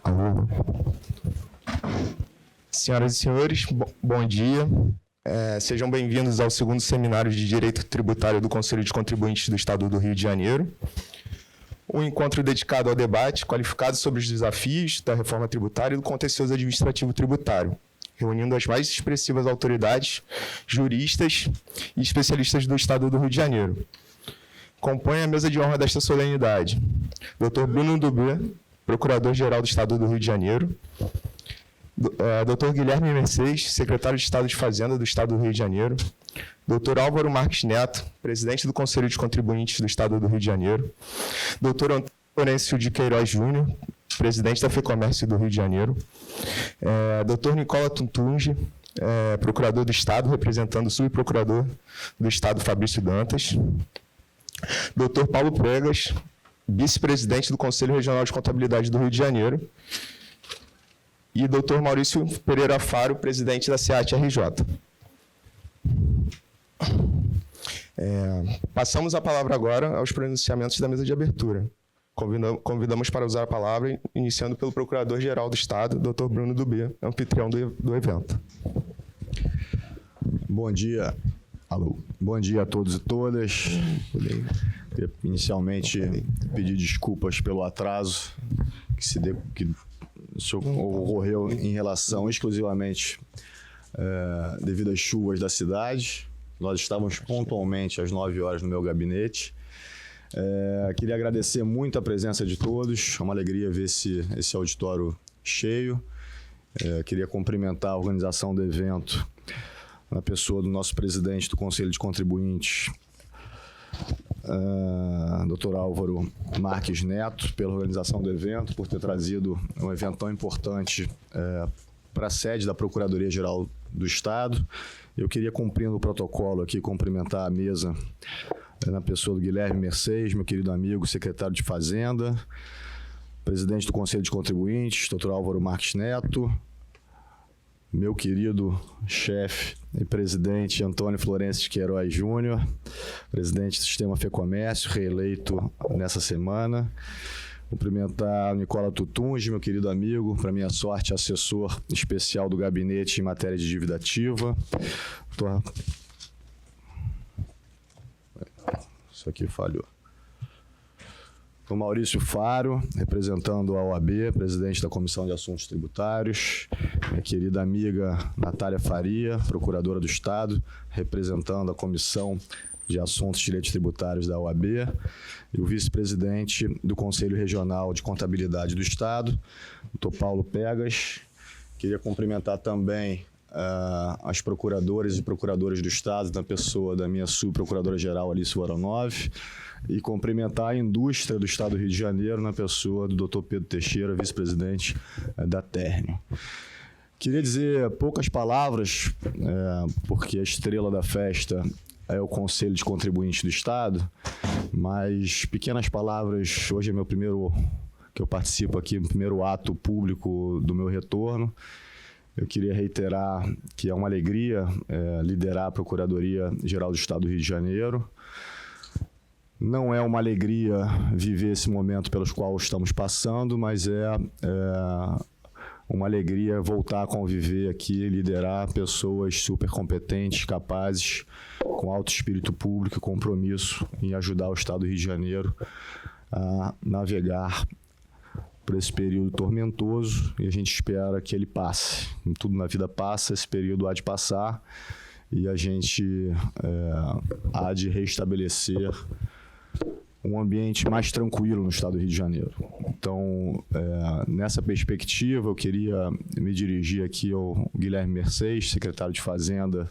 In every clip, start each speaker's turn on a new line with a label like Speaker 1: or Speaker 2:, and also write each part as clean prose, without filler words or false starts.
Speaker 1: Alô. Senhoras e senhores, bom dia. Sejam bem-vindos ao segundo seminário de Direito Tributário do Conselho de Contribuintes do Estado do Rio de Janeiro. Um encontro dedicado ao debate qualificado sobre os desafios da reforma tributária e do contencioso administrativo tributário, reunindo as mais expressivas autoridades, juristas e especialistas do Estado do Rio de Janeiro. Compõe a mesa de honra desta solenidade Dr. Bruno Dubé, Procurador-Geral do Estado do Rio de Janeiro, Dr. Guilherme Mercedes, Secretário de Estado de Fazenda do Estado do Rio de Janeiro, Dr. Álvaro Marques Neto, Presidente do Conselho de Contribuintes do Estado do Rio de Janeiro, Dr. Antônio de Queiroz Júnior, Presidente da FEComércio do Rio de Janeiro, Dr. Nicola Tuntungi, Procurador do Estado, representando o Subprocurador do Estado Fabrício Dantas, Dr. Paulo Pregas, Vice-Presidente do Conselho Regional de Contabilidade do Rio de Janeiro, e Dr. Maurício Pereira Faro, Presidente da SEAT-RJ. Passamos a palavra agora aos pronunciamentos da mesa de abertura. Convidamos para usar a palavra, iniciando pelo Procurador-Geral do Estado, Dr. Bruno Dubé, anfitrião do evento.
Speaker 2: Bom dia. Alô. Bom dia a todos e todas. Queria inicialmente pedir desculpas pelo atraso que ocorreu em relação exclusivamente devido às chuvas da cidade. Nós estávamos pontualmente às 9 horas no meu gabinete. Queria agradecer muito a presença de todos. É uma alegria ver esse auditório cheio. Queria cumprimentar a organização do evento, na pessoa do nosso presidente do Conselho de Contribuintes, Dr. Álvaro Marques Neto, pela organização do evento, por ter trazido um evento tão importante para a sede da Procuradoria-Geral do Estado. Eu queria, cumprindo o protocolo aqui, cumprimentar a mesa na pessoa do Guilherme Mercedes, meu querido amigo, secretário de Fazenda, presidente do Conselho de Contribuintes, Dr. Álvaro Marques Neto, meu querido chefe e presidente Antônio Florencio de Queiroz Júnior, presidente do Sistema FEComércio, reeleito nessa semana. Cumprimentar o Nicola Tuntungi, meu querido amigo, para minha sorte, assessor especial do gabinete em matéria de dívida ativa. Isso aqui falhou. O Maurício Faro, representando a OAB, presidente da Comissão de Assuntos Tributários. Minha querida amiga Natália Faria, procuradora do Estado, representando a Comissão de Assuntos e Direitos Tributários da OAB. E o vice-presidente do Conselho Regional de Contabilidade do Estado, Dr. Paulo Pegas. Queria cumprimentar também as procuradoras e procuradores do Estado, na pessoa da minha subprocuradora-geral, Alice Voronov, e cumprimentar a indústria do Estado do Rio de Janeiro, na pessoa do Dr. Pedro Teixeira, vice-presidente da Ternio. Queria dizer poucas palavras, porque a estrela da festa é o Conselho de Contribuintes do Estado, mas pequenas palavras. Hoje é meu primeiro, que eu participo aqui, primeiro ato público do meu retorno. Eu queria reiterar que é uma alegria liderar a Procuradoria-Geral do Estado do Rio de Janeiro. Não é uma alegria viver esse momento pelos qual estamos passando, mas é uma alegria voltar a conviver aqui, liderar pessoas super competentes, capazes, com alto espírito público e compromisso em ajudar o Estado do Rio de Janeiro a navegar por esse período tormentoso, e a gente espera que ele passe. Tudo na vida passa, esse período há de passar, e a gente há de restabelecer um ambiente mais tranquilo no Estado do Rio de Janeiro. Então, nessa perspectiva, eu queria me dirigir aqui ao Guilherme Mercedes, secretário de Fazenda,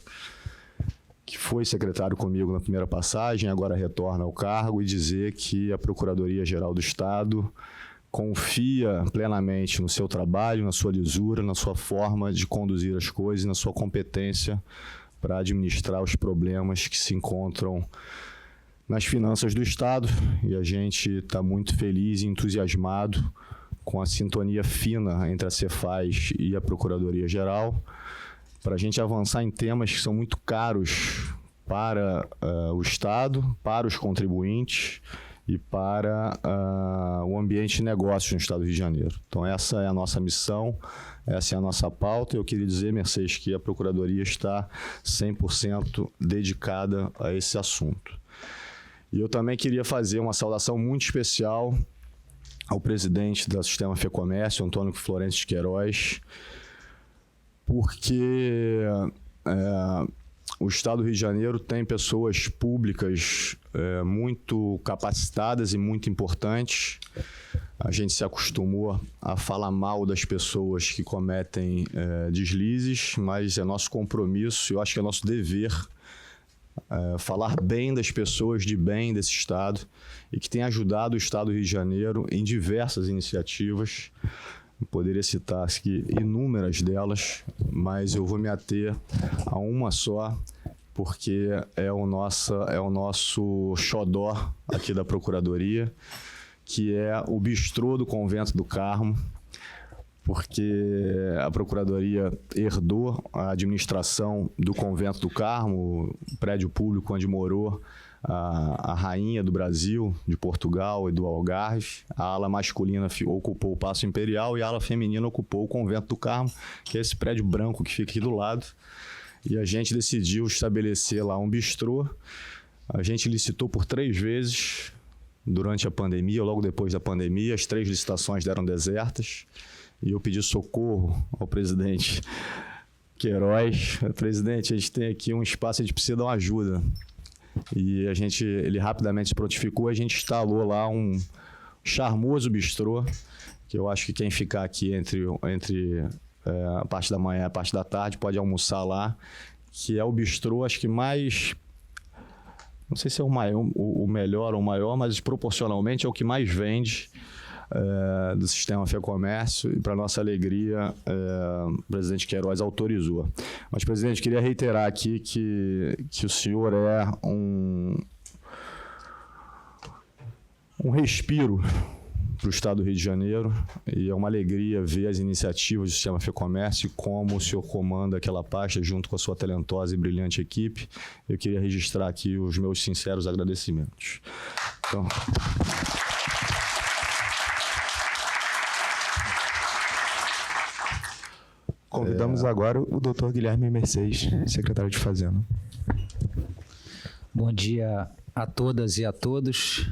Speaker 2: que foi secretário comigo na primeira passagem, agora retorna ao cargo, e dizer que a Procuradoria-Geral do Estado confia plenamente no seu trabalho, na sua lisura, na sua forma de conduzir as coisas, na sua competência para administrar os problemas que se encontram nas finanças do Estado, e a gente está muito feliz e entusiasmado com a sintonia fina entre a Cefaz e a Procuradoria-Geral, para a gente avançar em temas que são muito caros para o Estado, para os contribuintes, e para o ambiente de negócios no estado do Rio de Janeiro. Então, essa é a nossa missão, essa é a nossa pauta. Eu queria dizer, Mercedes, que a Procuradoria está 100% dedicada a esse assunto. E eu também queria fazer uma saudação muito especial ao presidente da Sistema FEComércio, Antônio Florencio de Queiroz, porque o Estado do Rio de Janeiro tem pessoas públicas muito capacitadas e muito importantes. A gente se acostumou a falar mal das pessoas que cometem deslizes, mas é nosso compromisso, eu acho que é nosso dever falar bem das pessoas de bem desse Estado e que tem ajudado o Estado do Rio de Janeiro em diversas iniciativas. Eu poderia citar aqui inúmeras delas, mas eu vou me ater a uma só, porque é o nosso xodó aqui da Procuradoria, que é o bistrô do Convento do Carmo, porque a Procuradoria herdou a administração do Convento do Carmo, o prédio público onde morou a rainha do Brasil, de Portugal e do Algarve. A ala masculina ocupou o Paço Imperial e a ala feminina ocupou o Convento do Carmo, que é esse prédio branco que fica aqui do lado. E a gente decidiu estabelecer lá um bistrô. A gente licitou por 3 vezes durante a pandemia, ou logo depois da pandemia. As 3 licitações deram desertas. E eu pedi socorro ao presidente Queiroz. Presidente, a gente tem aqui um espaço, a gente precisa dar uma ajuda. E ele rapidamente se prontificou, a gente instalou lá um charmoso bistrô, que eu acho que quem ficar aqui entre a parte da manhã e a parte da tarde pode almoçar lá, que é o bistrô, acho que mais... Não sei se é o melhor ou o maior, mas proporcionalmente é o que mais vende do Sistema FEComércio, e para nossa alegria o presidente Queiroz autorizou. Mas, presidente, queria reiterar aqui que o senhor é um respiro para o Estado do Rio de Janeiro, e é uma alegria ver as iniciativas do Sistema FEComércio e como o senhor comanda aquela pasta junto com a sua talentosa e brilhante equipe. Eu queria registrar aqui os meus sinceros agradecimentos. Então...
Speaker 1: Convidamos agora o doutor Guilherme Mercedes, secretário de Fazenda.
Speaker 3: Bom dia a todas e a todos.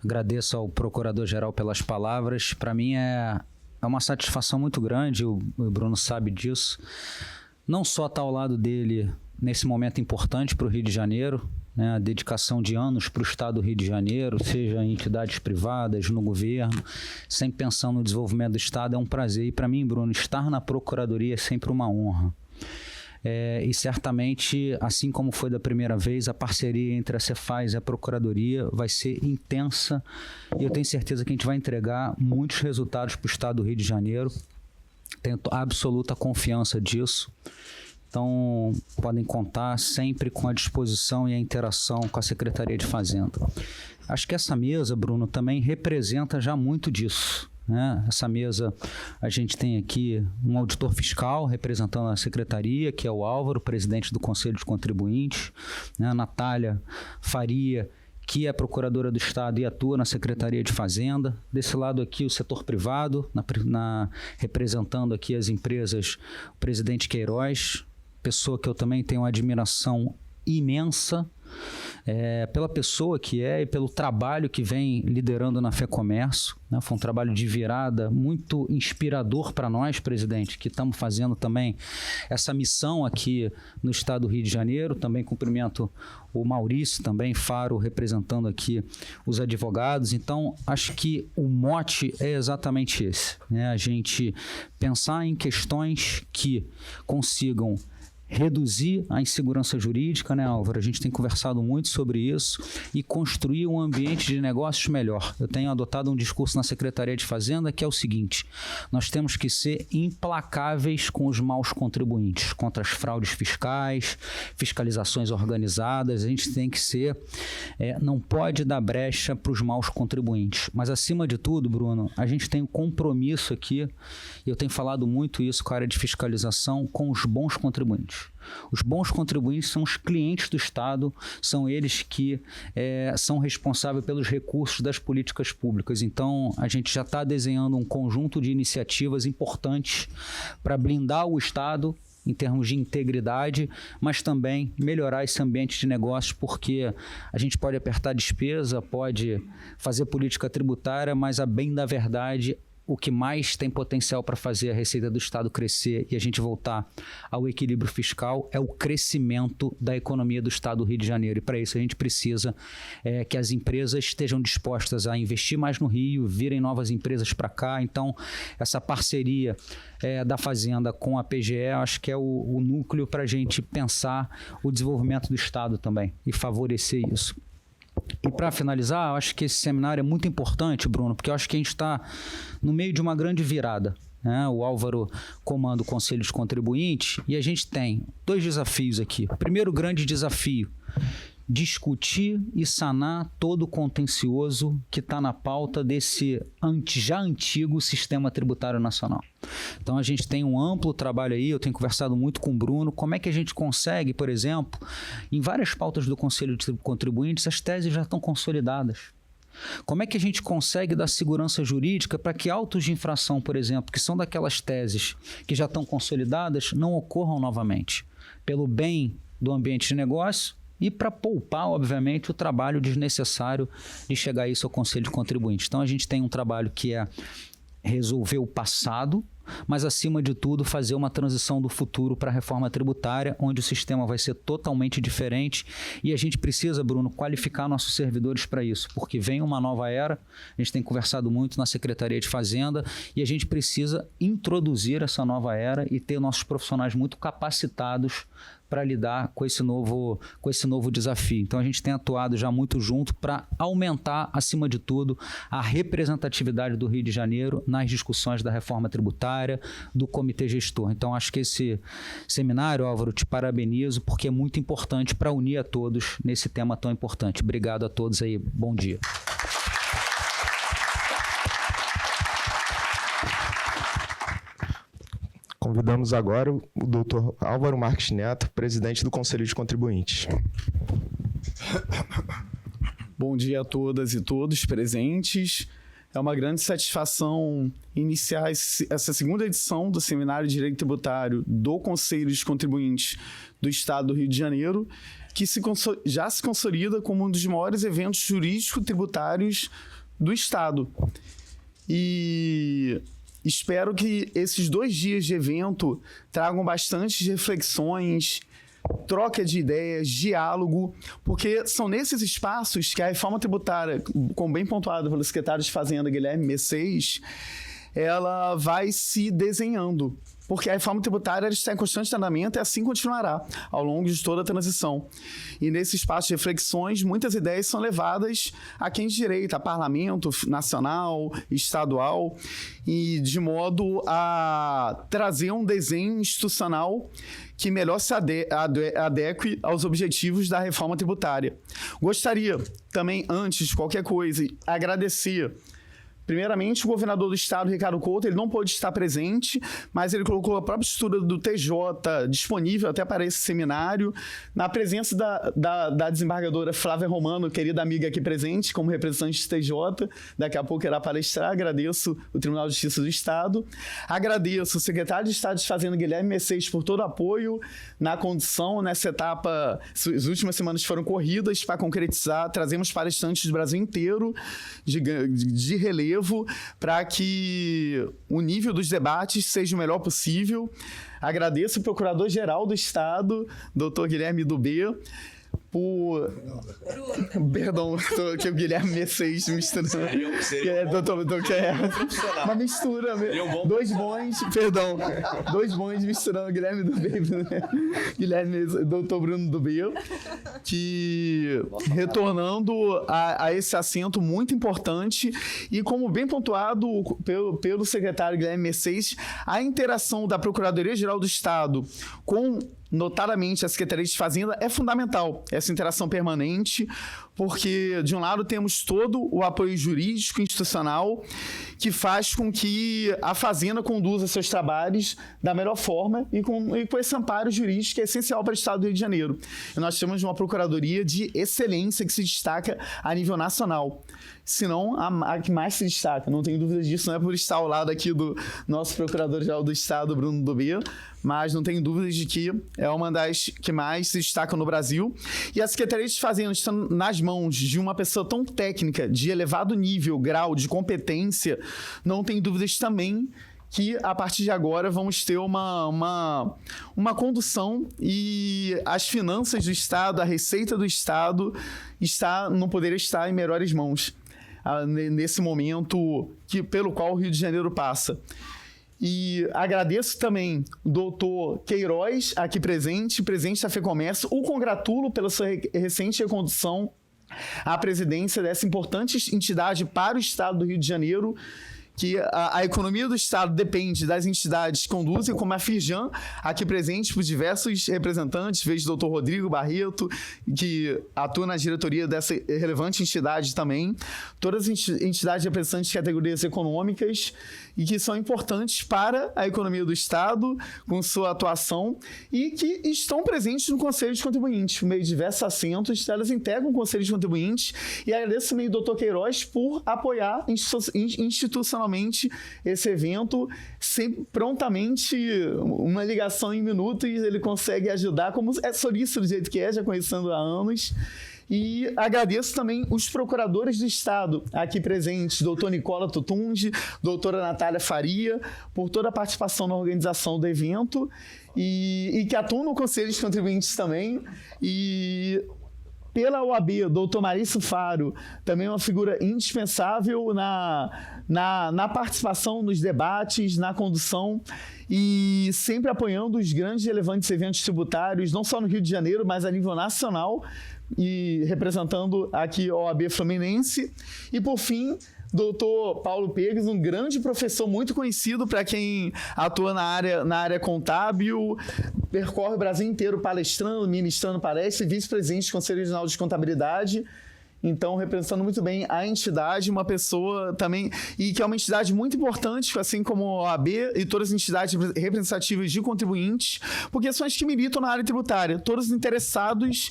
Speaker 3: Agradeço ao Procurador-Geral pelas palavras. Para mim é uma satisfação muito grande, o Bruno sabe disso. Não só estar ao lado dele nesse momento importante para o Rio de Janeiro, né, a dedicação de anos para o Estado do Rio de Janeiro, seja em entidades privadas, no governo, sempre pensando no desenvolvimento do Estado, é um prazer. E para mim, Bruno, estar na Procuradoria é sempre uma honra. E certamente, assim como foi da primeira vez, a parceria entre a Cefaz e a Procuradoria vai ser intensa, e eu tenho certeza que a gente vai entregar muitos resultados para o Estado do Rio de Janeiro. Tenho absoluta confiança disso. Então, podem contar sempre com a disposição e a interação com a Secretaria de Fazenda. Acho que essa mesa, Bruno, também representa já muito disso, né? Essa mesa, a gente tem aqui um auditor fiscal representando a Secretaria, que é o Álvaro, presidente do Conselho de Contribuintes, né? A Natália Faria, que é procuradora do Estado e atua na Secretaria de Fazenda. Desse lado aqui, o setor privado, representando aqui as empresas, o presidente Queiroz, pessoa que eu também tenho uma admiração imensa pela pessoa que é e pelo trabalho que vem liderando na FEComércio, né? Foi um trabalho de virada muito inspirador para nós, presidente, que estamos fazendo também essa missão aqui no Estado do Rio de Janeiro. Também cumprimento o Maurício, também Faro, representando aqui os advogados. Então, acho que o mote é exatamente esse, né? A gente pensar em questões que consigam reduzir a insegurança jurídica, né, Álvaro? A gente tem conversado muito sobre isso, e construir um ambiente de negócios melhor. Eu tenho adotado um discurso na Secretaria de Fazenda que é o seguinte: nós temos que ser implacáveis com os maus contribuintes, contra as fraudes fiscais, fiscalizações organizadas. A gente tem que ser, não pode dar brecha para os maus contribuintes. Mas, acima de tudo, Bruno, a gente tem um compromisso aqui, e eu tenho falado muito isso com a área de fiscalização, com os bons contribuintes. contribuintes. Os bons contribuintes são os clientes do Estado, são eles que são responsáveis pelos recursos das políticas públicas. Então, a gente já está desenhando um conjunto de iniciativas importantes para blindar o Estado em termos de integridade, mas também melhorar esse ambiente de negócios, porque a gente pode apertar despesa, pode fazer política tributária, mas a bem da verdade, o que mais tem potencial para fazer a receita do Estado crescer e a gente voltar ao equilíbrio fiscal é o crescimento da economia do Estado do Rio de Janeiro. E para isso a gente precisa que as empresas estejam dispostas a investir mais no Rio, virem novas empresas para cá. Então, essa parceria da Fazenda com a PGE, acho que é o núcleo para a gente pensar o desenvolvimento do Estado também e favorecer isso. E para finalizar, eu acho que esse seminário é muito importante, Bruno, porque eu acho que a gente está no meio de uma grande virada, né? O Álvaro comanda o Conselho de Contribuintes e a gente tem 2 desafios aqui. O primeiro grande desafio, discutir e sanar todo o contencioso que está na pauta desse já antigo sistema tributário nacional. Então, a gente tem um amplo trabalho aí, eu tenho conversado muito com o Bruno, como é que a gente consegue, por exemplo, em várias pautas do Conselho de Contribuintes, as teses já estão consolidadas. Como é que a gente consegue dar segurança jurídica para que autos de infração, por exemplo, que são daquelas teses que já estão consolidadas, não ocorram novamente, pelo bem do ambiente de negócio e para poupar, obviamente, o trabalho desnecessário de chegar a isso ao Conselho de Contribuintes. Então, a gente tem um trabalho que é resolver o passado, mas, acima de tudo, fazer uma transição do futuro para a reforma tributária, onde o sistema vai ser totalmente diferente e a gente precisa, Bruno, qualificar nossos servidores para isso, porque vem uma nova era, a gente tem conversado muito na Secretaria de Fazenda e a gente precisa introduzir essa nova era e ter nossos profissionais muito capacitados para lidar com esse novo desafio. Então, a gente tem atuado já muito junto para aumentar, acima de tudo, a representatividade do Rio de Janeiro nas discussões da reforma tributária, do comitê gestor. Então, acho que esse seminário, Álvaro, te parabenizo, porque é muito importante para unir a todos nesse tema tão importante. Obrigado a todos aí. Bom dia.
Speaker 1: Convidamos agora o Dr. Álvaro Marques Neto, presidente do Conselho de Contribuintes.
Speaker 4: Bom dia a todas e todos presentes. É uma grande satisfação iniciar essa segunda edição do Seminário de Direito Tributário do Conselho de Contribuintes do Estado do Rio de Janeiro, que já se consolida como um dos maiores eventos jurídico-tributários do Estado. E espero que esses 2 dias de evento tragam bastantes reflexões, troca de ideias, diálogo, porque são nesses espaços que a reforma tributária, como bem pontuado pelo secretário de Fazenda, Guilherme Messias, ela vai se desenhando. Porque a reforma tributária está em constante andamento e assim continuará ao longo de toda a transição. E nesse espaço de reflexões, muitas ideias são levadas a quem de direito, a parlamento nacional, estadual, e de modo a trazer um desenho institucional que melhor se adeque aos objetivos da reforma tributária. Gostaria também, antes de qualquer coisa, agradecer primeiramente, o governador do estado, Ricardo Couto, ele não pôde estar presente, mas ele colocou a própria estrutura do TJ disponível até para esse seminário, na presença da desembargadora Flávia Romano, querida amiga aqui presente, como representante do TJ, daqui a pouco irá palestrar. Agradeço o Tribunal de Justiça do Estado, agradeço o secretário de Estado de Fazenda, Guilherme Messias, por todo o apoio na condução, nessa etapa. As últimas semanas foram corridas para concretizar, trazemos palestrantes do Brasil inteiro, de relevo, para que o nível dos debates seja o melhor possível. Agradeço o Procurador-Geral do Estado, Dr. Guilherme Dubê, por... Perdão, que o Guilherme Messias misturando. Uma mistura. Dois bons misturando Guilherme Dubê, Guilherme, Dr. Bruno Dubê, que retornando a esse assento muito importante e, como bem pontuado pelo secretário Guilherme Messias, a interação da Procuradoria-Geral do Estado com, notadamente, a Secretaria de Fazenda é fundamental, essa interação permanente, porque, de um lado, temos todo o apoio jurídico e institucional que faz com que a Fazenda conduza seus trabalhos da melhor forma e com esse amparo jurídico que é essencial para o Estado do Rio de Janeiro. E nós temos uma procuradoria de excelência que se destaca a nível nacional. Se não, a que mais se destaca. Não tenho dúvida disso, não é por estar ao lado aqui do nosso Procurador-Geral do Estado, Bruno Dobê, mas não tenho dúvidas de que é uma das que mais se destacam no Brasil. E a Secretaria de Fazenda estando nas mãos de uma pessoa tão técnica, de elevado nível, grau, de competência, não tenho dúvidas também que a partir de agora vamos ter uma condução e as finanças do Estado, a receita do Estado não poderia estar em melhores mãos nesse momento pelo qual o Rio de Janeiro passa. E agradeço também o doutor Queiroz, aqui presente, presidente da FEComércio, o congratulo pela sua recente recondução à presidência dessa importante entidade para o Estado do Rio de Janeiro, que a economia do Estado depende das entidades que conduzem, como a Firjan, aqui presente por diversos representantes, vejo o Dr. Rodrigo Barreto, que atua na diretoria dessa relevante entidade também, todas as entidades representantes de categorias econômicas e que são importantes para a economia do Estado, com sua atuação, e que estão presentes no Conselho de Contribuintes, por meio de diversos assentos, elas integram o Conselho de Contribuintes, e agradeço também ao Dr. Queiroz por apoiar institucionalmente esse evento, sempre prontamente uma ligação em minutos, ele consegue ajudar, como é solícito do jeito que é, já conhecendo há anos. E agradeço também os procuradores do Estado aqui presentes, doutor Nicola Tutungi, doutora Natália Faria, por toda a participação na organização do evento e que atuam no Conselho de Contribuintes também. E pela OAB, doutor Marício Faro, também uma figura indispensável na participação nos debates, na condução e sempre apoiando os grandes e relevantes eventos tributários, não só no Rio de Janeiro, mas a nível nacional, e representando aqui a OAB Fluminense. E, por fim, doutor Paulo Pegues, um grande professor muito conhecido para quem atua na área contábil, percorre o Brasil inteiro palestrando, ministrando palestras, vice-presidente do Conselho Regional de Contabilidade. Então, representando muito bem a entidade, uma pessoa também, e que é uma entidade muito importante, assim como a OAB e todas as entidades representativas de contribuintes, porque são as que militam na área tributária, todos interessados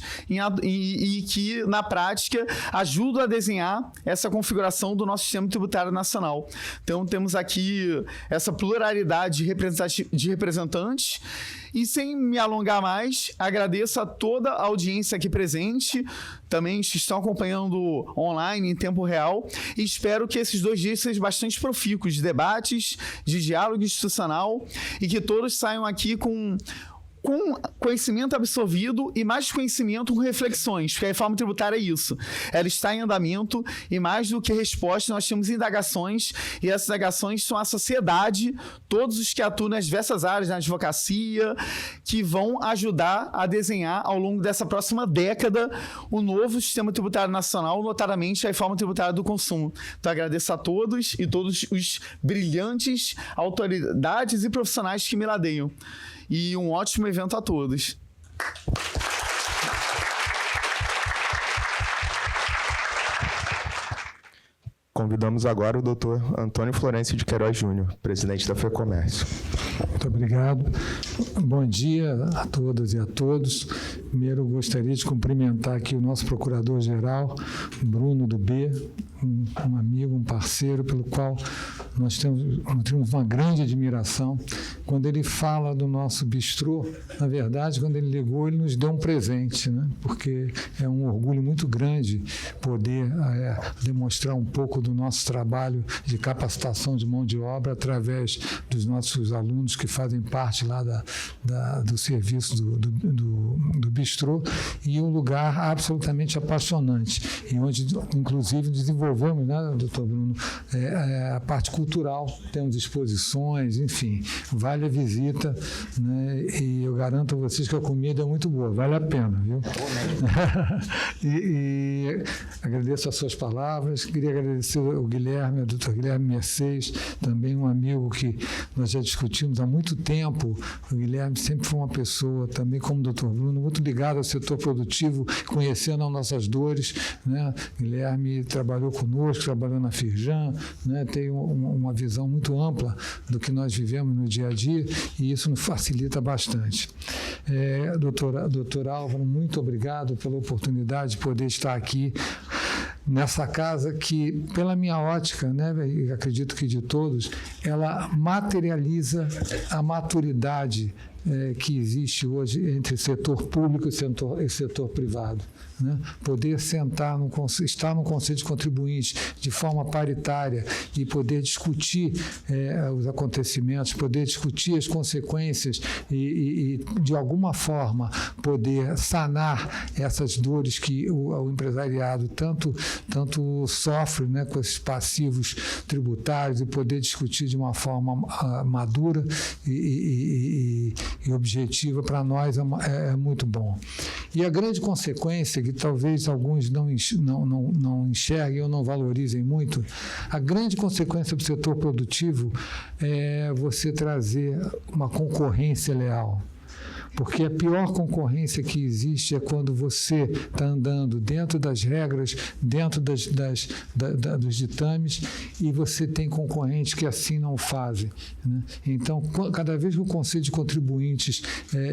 Speaker 4: e que, na prática, ajudam a desenhar essa configuração do nosso sistema tributário nacional. Então, temos aqui essa pluralidade de representantes. E sem me alongar mais, agradeço a toda a audiência aqui presente, também que estão acompanhando online em tempo real, e espero que esses 2 dias sejam bastante profícuos de debates, de diálogo institucional, e que todos saiam aqui com conhecimento absorvido e mais conhecimento com reflexões, porque a reforma tributária é isso. Ela está em andamento e, mais do que resposta, nós temos indagações, e essas indagações são a sociedade, todos os que atuam nas diversas áreas, na advocacia, que vão ajudar a desenhar ao longo dessa próxima década o novo sistema tributário nacional, notadamente a reforma tributária do consumo. Então, agradeço a todos e todos os brilhantes autoridades e profissionais que me ladeiam. E um ótimo evento a todos.
Speaker 1: Convidamos agora o doutor Antônio Florencio de Queiroz Júnior, presidente da FEComércio.
Speaker 5: Muito obrigado. Bom dia a todas e a todos. Primeiro, eu gostaria de cumprimentar aqui o nosso procurador-geral, Bruno Dobê, um amigo, um parceiro, pelo qual nós temos uma grande admiração. Quando ele fala do nosso bistrô, na verdade, quando ele ligou, ele nos deu um presente, né? Porque é um orgulho muito grande poder demonstrar um pouco do nosso trabalho de capacitação de mão de obra através dos nossos alunos que fazem parte lá do serviço do bistrô, e um lugar absolutamente apaixonante, e onde, inclusive, desenvolvemos, né, doutor Bruno, a parte cultural, temos exposições, enfim, várias vale a visita, né? E eu garanto a vocês que a comida é muito boa, vale a pena, viu? e agradeço as suas palavras, queria agradecer o Guilherme, o Dr. Guilherme Mercedes, também um amigo que nós já discutimos há muito tempo. O Guilherme sempre foi uma pessoa, também como o Dr. Bruno, muito ligado ao setor produtivo, conhecendo as nossas dores, né? Guilherme trabalhou conosco, trabalhou na Firjan, né? Tem uma visão muito ampla do que nós vivemos no dia a dia e isso nos facilita bastante. Doutor Álvaro, muito obrigado pela oportunidade de poder estar aqui nessa casa que, pela minha ótica, né, e acredito que de todos, ela materializa a maturidade que existe hoje entre setor público e setor privado. Né? Poder estar no Conselho de Contribuintes de forma paritária e poder discutir os acontecimentos, poder discutir as consequências e de alguma forma, poder sanar essas dores que o empresariado tanto sofre, né, com esses passivos tributários e poder discutir de uma forma madura e objetiva, para nós é muito bom. E a grande consequência, que talvez alguns não enxerguem ou não valorizem muito, a grande consequência do setor produtivo é você trazer uma concorrência leal. Porque a pior concorrência que existe é quando você está andando dentro das regras, dentro dos ditames, e você tem concorrentes que assim não fazem. Né? Então, cada vez que o Conselho de Contribuintes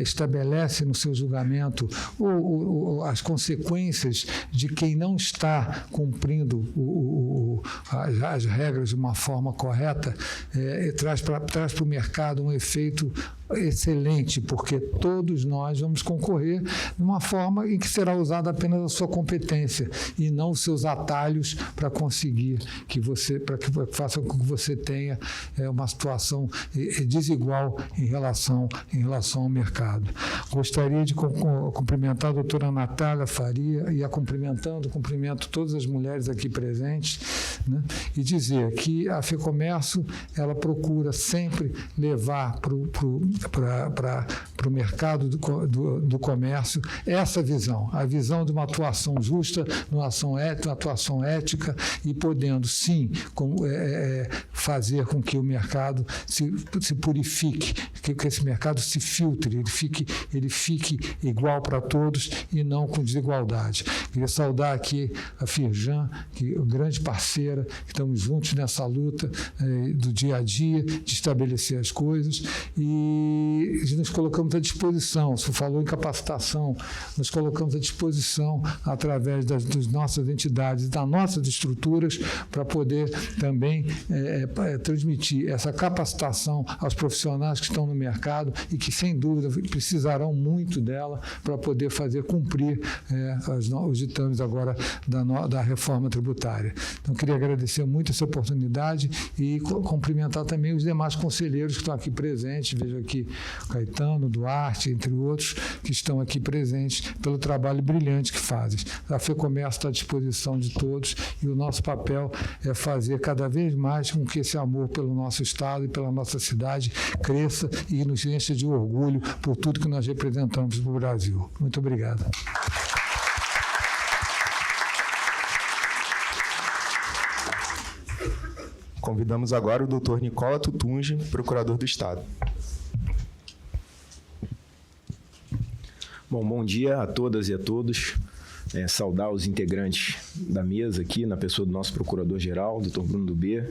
Speaker 5: estabelece no seu julgamento as consequências de quem não está cumprindo as regras de uma forma correta, traz para o mercado um efeito excelente, porque todos nós vamos concorrer de uma forma em que será usada apenas a sua competência e não os seus atalhos para conseguir que faça com que você tenha uma situação desigual em relação ao mercado. Gostaria de cumprimentar a doutora Natália Faria e cumprimento todas as mulheres aqui presentes, né, e dizer que a FEComércio ela procura sempre levar para o mercado do comércio essa visão, a visão de uma atuação justa, uma atuação ética e podendo, sim, fazer com que o mercado se purifique, que esse mercado se filtre, ele fique igual para todos e não com desigualdade. Queria saudar aqui a Firjan, que é uma grande parceira, que estamos juntos nessa luta do dia a dia, de estabelecer as coisas e nos colocamos à disposição. Se falou em capacitação, nos colocamos à disposição através das nossas entidades, das nossas estruturas, para poder também transmitir essa capacitação aos profissionais que estão no mercado e que, sem dúvida, precisarão muito dela para poder fazer cumprir os ditames agora da reforma tributária. Então, queria agradecer muito essa oportunidade e cumprimentar também os demais conselheiros que estão aqui presentes. Vejo aqui Caetano, Duarte, entre outros, que estão aqui presentes pelo trabalho brilhante que fazem. A FEComércio está à disposição de todos e o nosso papel é fazer cada vez mais com que esse amor pelo nosso Estado e pela nossa cidade cresça e nos encha de orgulho por tudo que nós representamos para o Brasil. Muito obrigado.
Speaker 1: Convidamos agora o Dr. Nicola Tutungi, procurador do Estado.
Speaker 6: Bom dia a todas e a todos. Saudar os integrantes da mesa aqui, na pessoa do nosso procurador-geral, Dr. Bruno do B.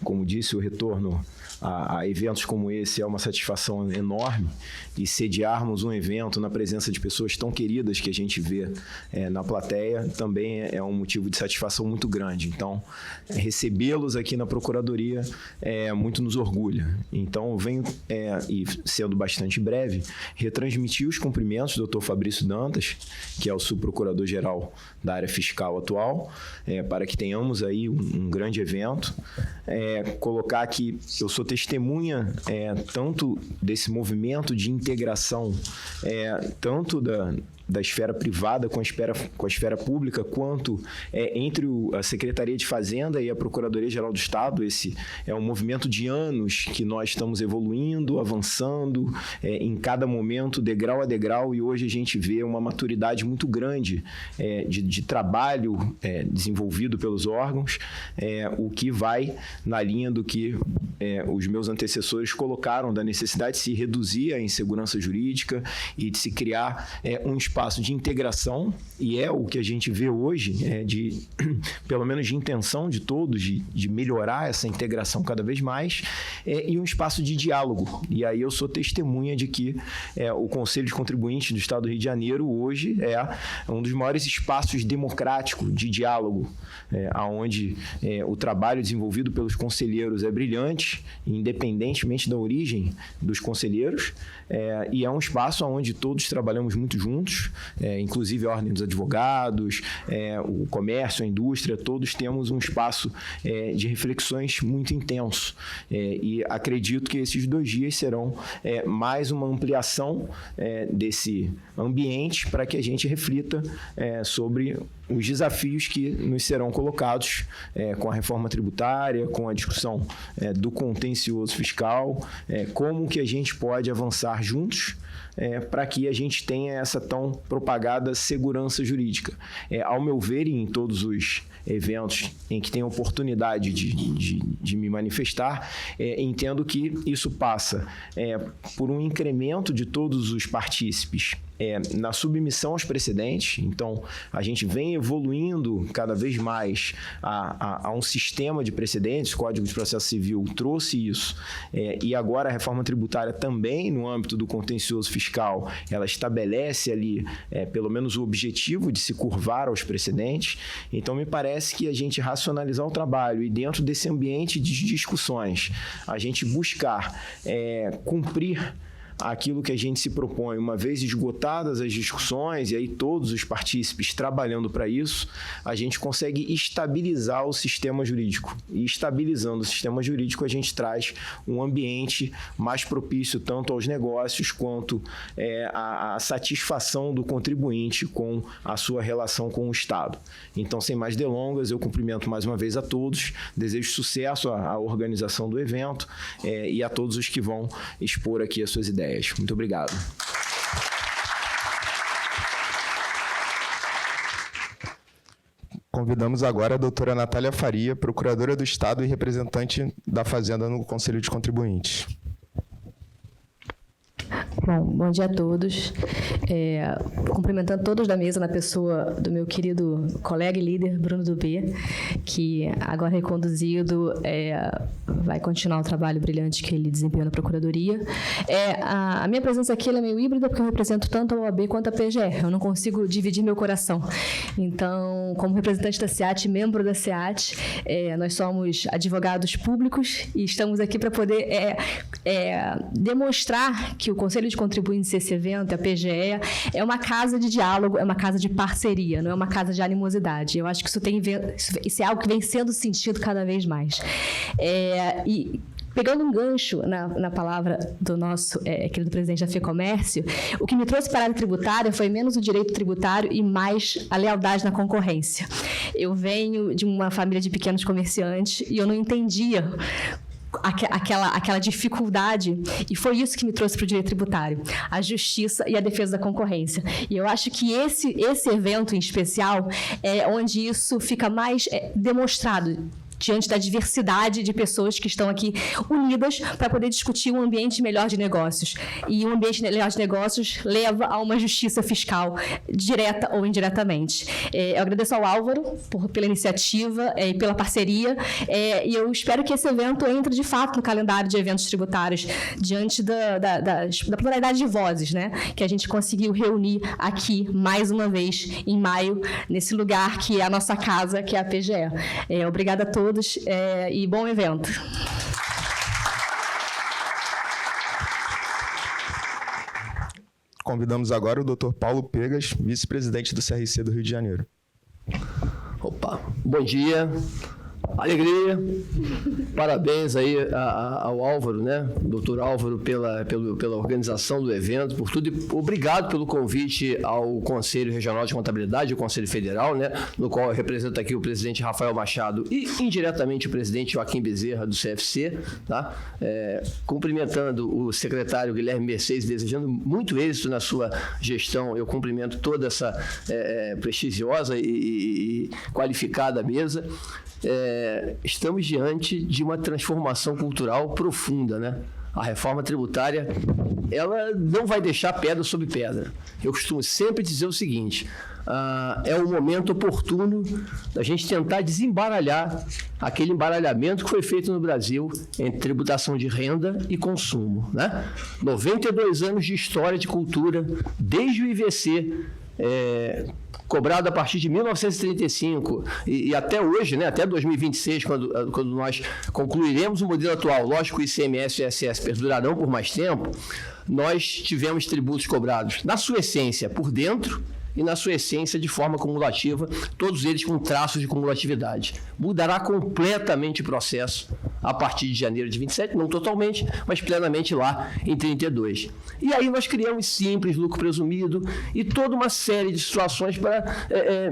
Speaker 6: Como disse, o retorno a eventos como esse é uma satisfação enorme e sediarmos um evento na presença de pessoas tão queridas que a gente vê na plateia também é um motivo de satisfação muito grande. Então, recebê-los aqui na Procuradoria muito nos orgulha. Então, venho, e sendo bastante breve, retransmitir os cumprimentos do Dr. Fabrício Dantas, que é o subprocurador-geral da área fiscal atual, para que tenhamos aí um grande evento. Colocar que eu sou testemunha tanto desse movimento de integração, tanto da esfera privada com a esfera pública, quanto entre a Secretaria de Fazenda e a Procuradoria-Geral do Estado. Esse é um movimento de anos que nós estamos evoluindo, avançando em cada momento, degrau a degrau, e hoje a gente vê uma maturidade muito grande de trabalho desenvolvido pelos órgãos, o que vai na linha do que os meus antecessores colocaram, da necessidade de se reduzir a insegurança jurídica e de se criar um espaço de integração, e é o que a gente vê hoje, pelo menos de intenção de todos, de melhorar essa integração cada vez mais, e um espaço de diálogo. E aí eu sou testemunha de que o Conselho de Contribuintes do Estado do Rio de Janeiro hoje é um dos maiores espaços democráticos de diálogo, onde o trabalho desenvolvido pelos conselheiros é brilhante, independentemente da origem dos conselheiros, e é um espaço onde todos trabalhamos muito juntos, inclusive a Ordem dos Advogados, o comércio, a indústria, todos temos um espaço de reflexões muito intenso. E acredito que esses 2 dias serão mais uma ampliação desse ambiente para que a gente reflita sobre os desafios que nos serão colocados com a reforma tributária, com a discussão do contencioso fiscal, como que a gente pode avançar juntos para que a gente tenha essa tão propagada segurança jurídica. Ao meu ver, e em todos os eventos em que tenho oportunidade de me manifestar, entendo que isso passa por um incremento de todos os partícipes na submissão aos precedentes. Então, a gente vem evoluindo cada vez mais a um sistema de precedentes. O Código de Processo Civil trouxe isso, e agora a reforma tributária também, no âmbito do contencioso fiscal, ela estabelece ali, pelo menos o objetivo de se curvar aos precedentes. Então, me parece que a gente racionalizar o trabalho e dentro desse ambiente de discussões, a gente buscar cumprir aquilo que a gente se propõe, uma vez esgotadas as discussões, e aí todos os partícipes trabalhando para isso, a gente consegue estabilizar o sistema jurídico. E estabilizando o sistema jurídico, a gente traz um ambiente mais propício tanto aos negócios quanto à satisfação do contribuinte com a sua relação com o Estado. Então, sem mais delongas, eu cumprimento mais uma vez a todos, desejo sucesso à organização do evento e a todos os que vão expor aqui as suas ideias. Muito obrigado.
Speaker 1: Convidamos agora a doutora Natália Faria, procuradora do Estado e representante da Fazenda no Conselho de Contribuintes.
Speaker 7: Bom dia a todos. Cumprimentando todos da mesa na pessoa do meu querido colega e líder, Bruno do B, que agora reconduzido vai continuar o trabalho brilhante que ele desempenhou na Procuradoria. A minha presença aqui é meio híbrida, porque eu represento tanto a OAB quanto a PGE. Eu não consigo dividir meu coração. Então, como representante da SEAT, membro da SEAT, nós somos advogados públicos e estamos aqui para poder demonstrar que o Conselho de Contribuintes, esse evento, a PGE, é uma casa de diálogo, é uma casa de parceria, não é uma casa de animosidade. Eu acho que isso é algo que vem sendo sentido cada vez mais. E pegando um gancho na palavra do nosso querido presidente da FEComércio, o que me trouxe para a área tributária foi menos o direito tributário e mais a lealdade na concorrência. Eu venho de uma família de pequenos comerciantes e eu não entendia aquela dificuldade, e foi isso que me trouxe para o direito tributário, a justiça e a defesa da concorrência. E eu acho que esse evento em especial é onde isso fica mais demonstrado, diante da diversidade de pessoas que estão aqui unidas para poder discutir um ambiente melhor de negócios. E um ambiente melhor de negócios leva a uma justiça fiscal, direta ou indiretamente. Eu agradeço ao Álvaro pela iniciativa e pela parceria, e eu espero que esse evento entre, de fato, no calendário de eventos tributários, diante da pluralidade de vozes, né, que a gente conseguiu reunir aqui, mais uma vez, em maio, nesse lugar que é a nossa casa, que é a PGE. Obrigada a todos e bom evento.
Speaker 1: Convidamos agora o Dr. Paulo Pegas, vice-presidente do CRC do Rio de Janeiro.
Speaker 8: Opa, bom dia. Alegria, parabéns aí ao Álvaro, né? Doutor Álvaro, pela organização do evento, por tudo. E obrigado pelo convite ao Conselho Regional de Contabilidade, o Conselho Federal, né? No qual eu represento aqui o presidente Rafael Machado e indiretamente o presidente Joaquim Bezerra, do CFC, tá? Cumprimentando o secretário Guilherme Mercedes, desejando muito êxito na sua gestão. Eu cumprimento toda essa prestigiosa e qualificada mesa. Estamos diante de uma transformação cultural profunda, né? A reforma tributária, ela não vai deixar pedra sobre pedra. Eu costumo sempre dizer o seguinte: é o momento oportuno da gente tentar desembaralhar aquele embaralhamento que foi feito no Brasil entre tributação de renda e consumo, né? 92 anos de história de cultura, desde o IVC, cobrado a partir de 1935 e até hoje, né, até 2026, quando nós concluiremos o modelo atual. Lógico que o ICMS e o ISS perdurarão por mais tempo. Nós tivemos tributos cobrados, na sua essência, por dentro, e na sua essência de forma cumulativa, todos eles com traços de cumulatividade. Mudará completamente o processo a partir de janeiro de 27, não totalmente, mas plenamente lá em 32. E aí nós criamos simples, lucro presumido e toda uma série de situações para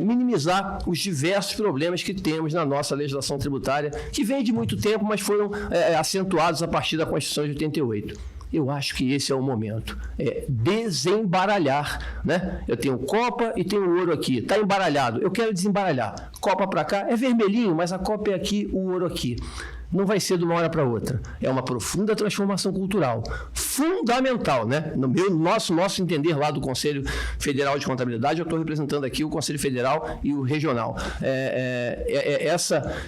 Speaker 8: minimizar os diversos problemas que temos na nossa legislação tributária, que vem de muito tempo, mas foram acentuados a partir da Constituição de 88. Eu acho que esse é o momento. Desembaralhar, né? Eu tenho Copa e tenho ouro aqui. Está embaralhado. Eu quero desembaralhar. Copa para cá é vermelhinho, mas a Copa é aqui, o ouro aqui. Não vai ser de uma hora para outra. É uma profunda transformação cultural. Fundamental, né? No nosso entender lá do Conselho Federal de Contabilidade, eu estou representando aqui o Conselho Federal e o Regional.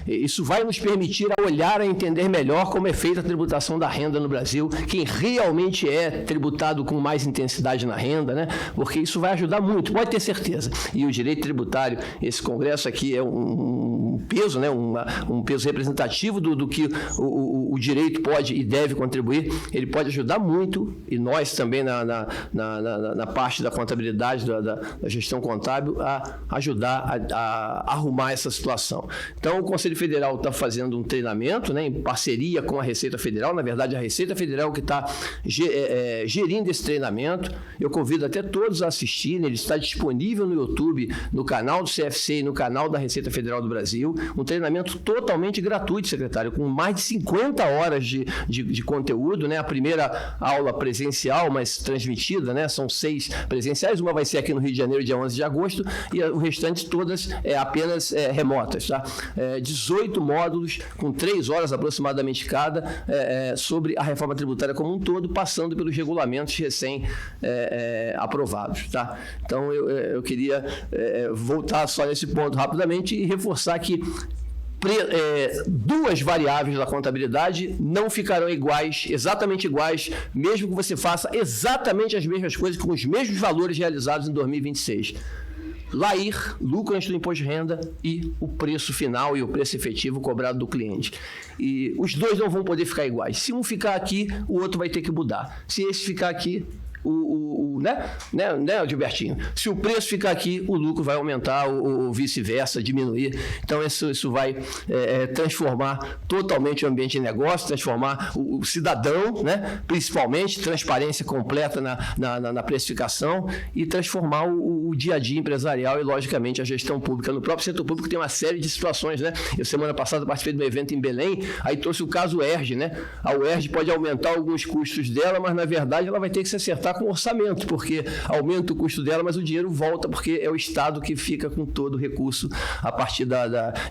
Speaker 8: Isso vai nos permitir a olhar, a entender melhor como é feita a tributação da renda no Brasil, quem realmente é tributado com mais intensidade na renda, né? Porque isso vai ajudar muito, pode ter certeza. E o direito tributário, esse congresso aqui é um peso, né? Um peso representativo do que o direito pode e deve contribuir. Ele pode ajudar muito, e nós também na parte da contabilidade, da gestão contábil, a ajudar a arrumar essa situação. Então, o Conselho Federal está fazendo um treinamento, né, em parceria com a Receita Federal. Na verdade, a Receita Federal que está gerindo esse treinamento. Eu convido até todos a assistirem. Ele está disponível no YouTube, no canal do CFC e no canal da Receita Federal do Brasil. Um treinamento totalmente gratuito, secretário, com mais de 50 horas de conteúdo, né? A primeira aula presencial, mas transmitida, né? São 6 presenciais, uma vai ser aqui no Rio de Janeiro, dia 11 de agosto, e o restante todas apenas remotas, tá? 18 módulos, com 3 horas aproximadamente cada, sobre a reforma tributária como um todo, passando pelos regulamentos recém-aprovados, tá? Então, eu queria voltar só nesse ponto rapidamente e reforçar que duas variáveis da contabilidade não ficarão exatamente iguais, mesmo que você faça exatamente as mesmas coisas com os mesmos valores realizados em 2026. LAIR, lucro antes do imposto de renda, e o preço final e o preço efetivo cobrado do cliente. E os dois não vão poder ficar iguais. Se um ficar aqui, o outro vai ter que mudar. Se esse ficar aqui, né, Gilbertinho? Se o preço ficar aqui, o lucro vai aumentar, ou vice-versa, diminuir. Então, isso vai transformar totalmente o ambiente de negócio, transformar o cidadão, né, principalmente, transparência completa na precificação, e transformar o dia a dia empresarial e, logicamente, a gestão pública. No próprio setor público tem uma série de situações, né? Eu, semana passada, participei de um evento em Belém, aí trouxe o caso UERJ, né? A UERJ pode aumentar alguns custos dela, mas, na verdade, ela vai ter que se acertar com o orçamento, porque aumenta o custo dela, mas o dinheiro volta, porque é o Estado que fica com todo o recurso a partir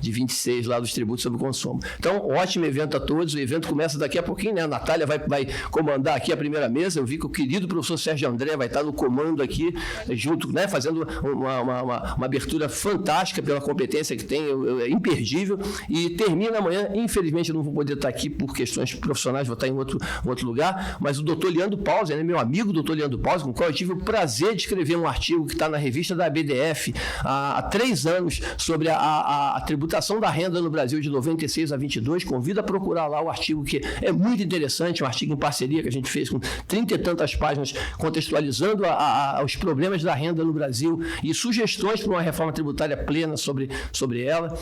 Speaker 8: de 26 lá dos tributos sobre o consumo. Então, ótimo evento a todos. O evento começa daqui a pouquinho, né? A Natália vai comandar aqui a primeira mesa. Eu vi que o querido professor Sérgio André vai estar no comando aqui, junto, né? Fazendo uma abertura fantástica pela competência que tem, é imperdível. E termina amanhã. Infelizmente, eu não vou poder estar aqui por questões profissionais, vou estar em outro lugar, mas o doutor Leandro Pause, né? Meu amigo doutor Leandro Pause, com o qual qual eu tive o prazer de escrever um artigo que está na revista da ABDF há 3 anos sobre a tributação da renda no Brasil de 96 a 22. Convido a procurar lá o artigo, que é muito interessante, um artigo em parceria que a gente fez com 30 e tantas páginas, contextualizando os problemas da renda no Brasil e sugestões para uma reforma tributária plena sobre ela,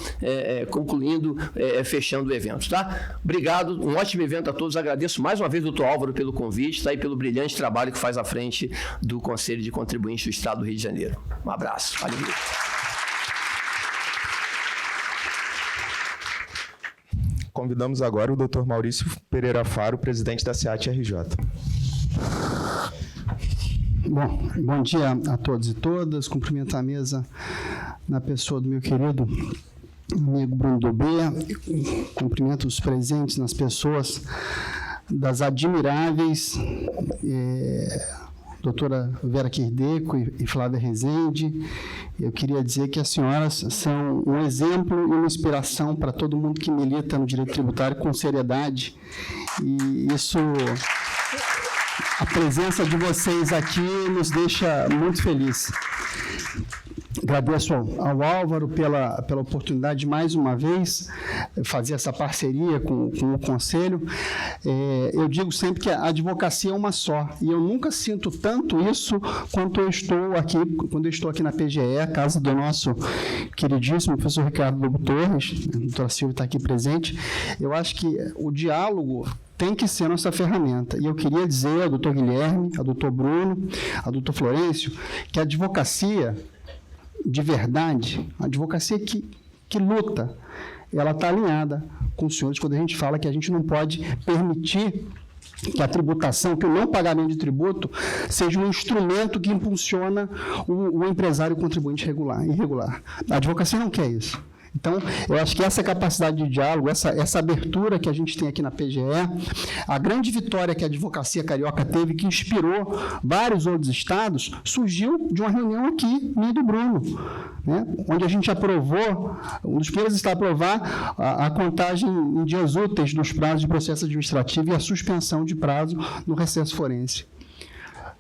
Speaker 8: concluindo, fechando o evento. Tá? Obrigado, um ótimo evento a todos. Agradeço mais uma vez ao doutor Álvaro pelo convite, tá? E pelo brilhante trabalho que faz à frente do Conselho de Contribuintes do Estado do Rio de Janeiro. Um abraço. Valeu.
Speaker 1: Convidamos agora o Dr. Maurício Pereira Faro, presidente da SEAT-RJ.
Speaker 9: Bom dia a todos e todas. Cumprimento a mesa na pessoa do meu querido amigo Bruno do B. Cumprimento os presentes nas pessoas das admiráveis doutora Vera Quirdeco e Flávia Rezende. Eu queria dizer que as senhoras são um exemplo e uma inspiração para todo mundo que milita no direito tributário com seriedade. E isso, a presença de vocês aqui nos deixa muito felizes. Agradeço ao Álvaro pela oportunidade de, mais uma vez, fazer essa parceria com o Conselho. Eu digo sempre que a advocacia é uma só, e eu nunca sinto tanto isso quando eu estou aqui na PGE, a casa do nosso queridíssimo professor Ricardo Lobo Torres, a doutora Silvia está aqui presente. Eu acho que o diálogo tem que ser nossa ferramenta. E eu queria dizer ao doutor Guilherme, ao doutor Bruno, ao doutor Florencio, que a advocacia de verdade, a advocacia que luta, ela está alinhada com os senhores quando a gente fala que a gente não pode permitir que a tributação, que o não pagamento de tributo, seja um instrumento que impulsiona o empresário contribuinte irregular. A advocacia não quer isso. Então, eu acho que essa capacidade de diálogo, essa abertura que a gente tem aqui na PGE, a grande vitória que a advocacia carioca teve, que inspirou vários outros estados, surgiu de uma reunião aqui, minha e do Bruno, né? Onde a gente aprovou, um dos primeiros estados a aprovar a contagem em dias úteis dos prazos de processo administrativo e a suspensão de prazo no recesso forense.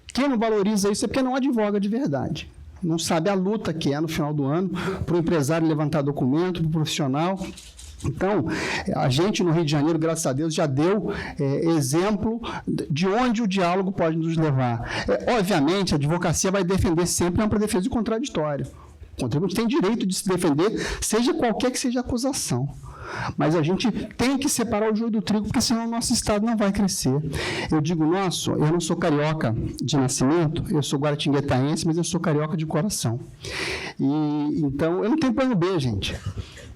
Speaker 9: Quem não valoriza isso é porque não advoga de verdade. Não sabe a luta que é no final do ano para o empresário levantar documento, para o profissional. Então, a gente no Rio de Janeiro, graças a Deus, já deu exemplo de onde o diálogo pode nos levar. Obviamente, a advocacia vai defender sempre ampla defesa do contraditório. O contribuinte tem direito de se defender, seja qualquer que seja a acusação. Mas a gente tem que separar o joio do trigo, porque senão o nosso Estado não vai crescer. Eu digo nosso, eu não sou carioca de nascimento, eu sou guaratinguetaense, mas eu sou carioca de coração. Então, eu não tenho plano B, gente.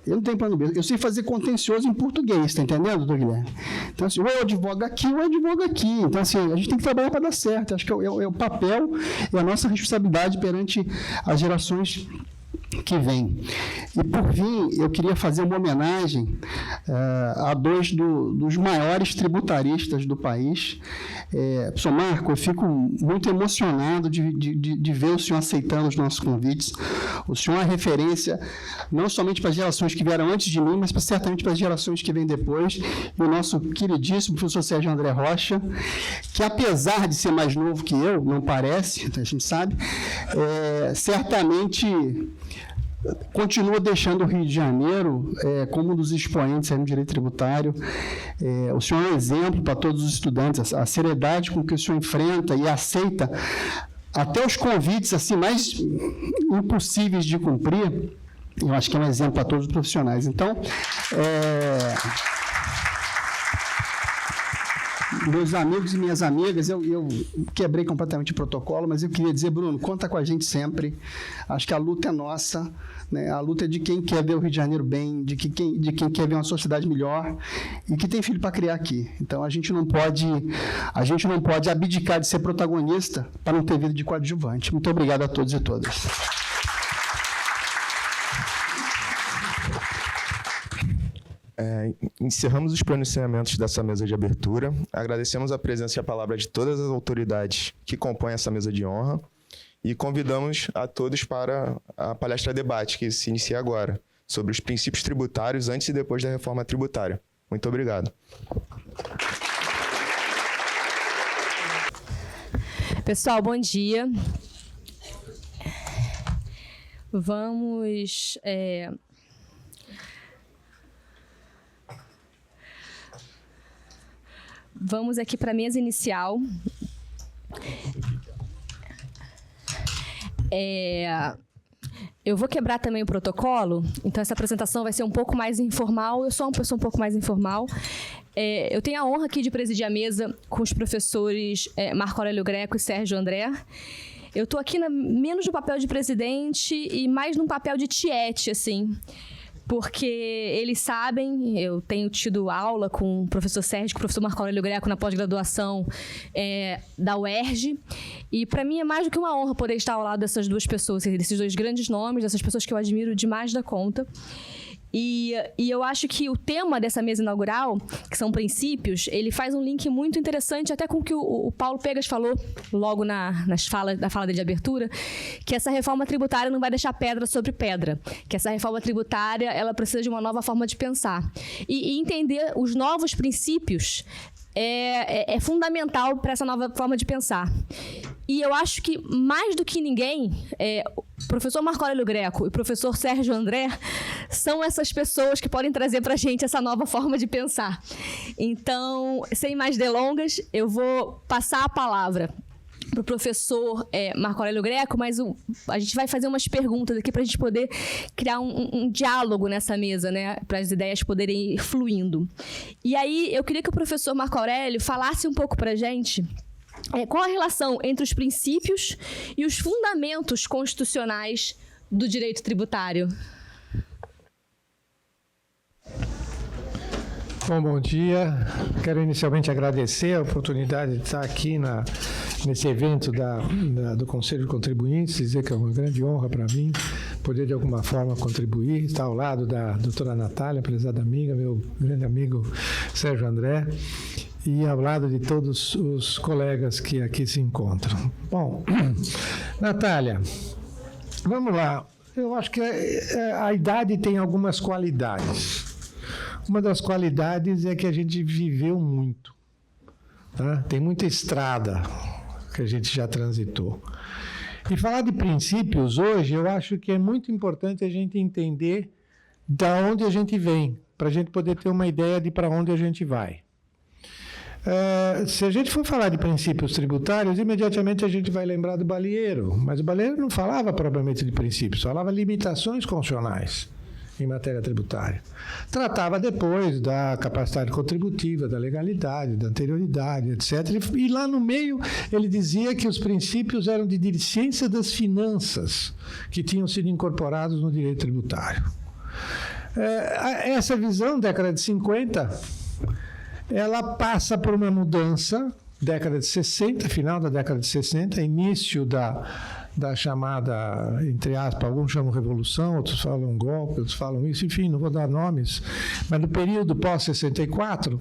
Speaker 9: Eu não tenho plano B. Eu sei fazer contencioso em português, está entendendo, doutor Guilherme? Então, assim, ou eu advogo aqui, ou eu advogo aqui. Então, assim, a gente tem que trabalhar para dar certo. Acho que é o papel e a nossa responsabilidade perante as gerações que vem. E, por fim, eu queria fazer uma homenagem a dois dos maiores tributaristas do país. Professor Marco, eu fico muito emocionado de ver o senhor aceitando os nossos convites. O senhor é referência não somente para as gerações que vieram antes de mim, mas certamente para as gerações que vêm depois. E o nosso queridíssimo professor Sérgio André Rocha, que, apesar de ser mais novo que eu, não parece, a gente sabe, certamente continua deixando o Rio de Janeiro como um dos expoentes no direito tributário. O senhor é um exemplo para todos os estudantes, a seriedade com que o senhor enfrenta e aceita até os convites assim, mais impossíveis de cumprir. Eu acho que é um exemplo para todos os profissionais. Então, meus amigos e minhas amigas, eu quebrei completamente o protocolo, mas eu queria dizer, Bruno, conta com a gente sempre. Acho que a luta é nossa, né? A luta é de quem quer ver o Rio de Janeiro bem, de quem quer ver uma sociedade melhor e que tem filho para criar aqui. Então, a gente não pode abdicar de ser protagonista para não ter vida de coadjuvante. Muito obrigado a todos e todas.
Speaker 1: Encerramos os pronunciamentos dessa mesa de abertura. Agradecemos a presença e a palavra de todas as autoridades que compõem essa mesa de honra e convidamos a todos para a palestra debate, que se inicia agora, sobre os princípios tributários antes e depois da reforma tributária. Muito obrigado.
Speaker 7: Pessoal, bom dia. Vamos... Vamos aqui para a mesa inicial. Eu vou quebrar também o protocolo, então essa apresentação vai ser um pouco mais informal. Eu sou uma pessoa um pouco mais informal. Eu tenho a honra aqui de presidir a mesa com os professores Marco Aurélio Greco e Sérgio André. Eu estou aqui menos no papel de presidente e mais num papel de tiete, assim. Porque eles sabem, eu tenho tido aula com o professor Sérgio, com o professor Marco Aurélio Greco na pós-graduação da UERJ, e para mim é mais do que uma honra poder estar ao lado dessas duas pessoas, desses dois grandes nomes, dessas pessoas que eu admiro demais da conta. E eu acho que o tema dessa mesa inaugural, que são princípios, ele faz um link muito interessante até com o que o Paulo Pegas falou logo da fala dele de abertura, que essa reforma tributária não vai deixar pedra sobre pedra, que essa reforma tributária ela precisa de uma nova forma de pensar. E entender os novos princípios é fundamental para essa nova forma de pensar. E eu acho que, mais do que ninguém, o professor Marco Aurélio Greco e o professor Sérgio André são essas pessoas que podem trazer para a gente essa nova forma de pensar. Então, sem mais delongas, eu vou passar a palavra para o professor Marco Aurélio Greco, mas a gente vai fazer umas perguntas aqui para a gente poder criar um diálogo nessa mesa, né, para as ideias poderem ir fluindo. E aí, eu queria que o professor Marco Aurélio falasse um pouco para a gente qual a relação entre os princípios e os fundamentos constitucionais do direito tributário.
Speaker 5: Bom dia. Quero inicialmente agradecer a oportunidade de estar aqui nesse evento do Conselho de Contribuintes, dizer que é uma grande honra para mim poder, de alguma forma, contribuir, estar ao lado da doutora Natália, prezada amiga, meu grande amigo Sérgio André, e ao lado de todos os colegas que aqui se encontram. Bom, Natália, vamos lá. Eu acho que a idade tem algumas qualidades. Uma das qualidades é que a gente viveu muito. Tá? Tem muita estrada que a gente já transitou. E falar de princípios hoje, eu acho que é muito importante a gente entender de onde a gente vem, para a gente poder ter uma ideia de para onde a gente vai. Se a gente for falar de princípios tributários, imediatamente a gente vai lembrar do Balieiro, mas o Balieiro não falava propriamente de princípios, falava limitações constitucionais em matéria tributária. Tratava depois da capacidade contributiva, da legalidade, da anterioridade, etc. E lá no meio ele dizia que os princípios eram de ciência das finanças que tinham sido incorporados no direito tributário. Essa visão, década de 50, ela passa por uma mudança, década de 60, final da década de 60, início da chamada, entre aspas, alguns chamam revolução, outros falam golpe, outros falam isso, enfim, não vou dar nomes, mas no período pós-64,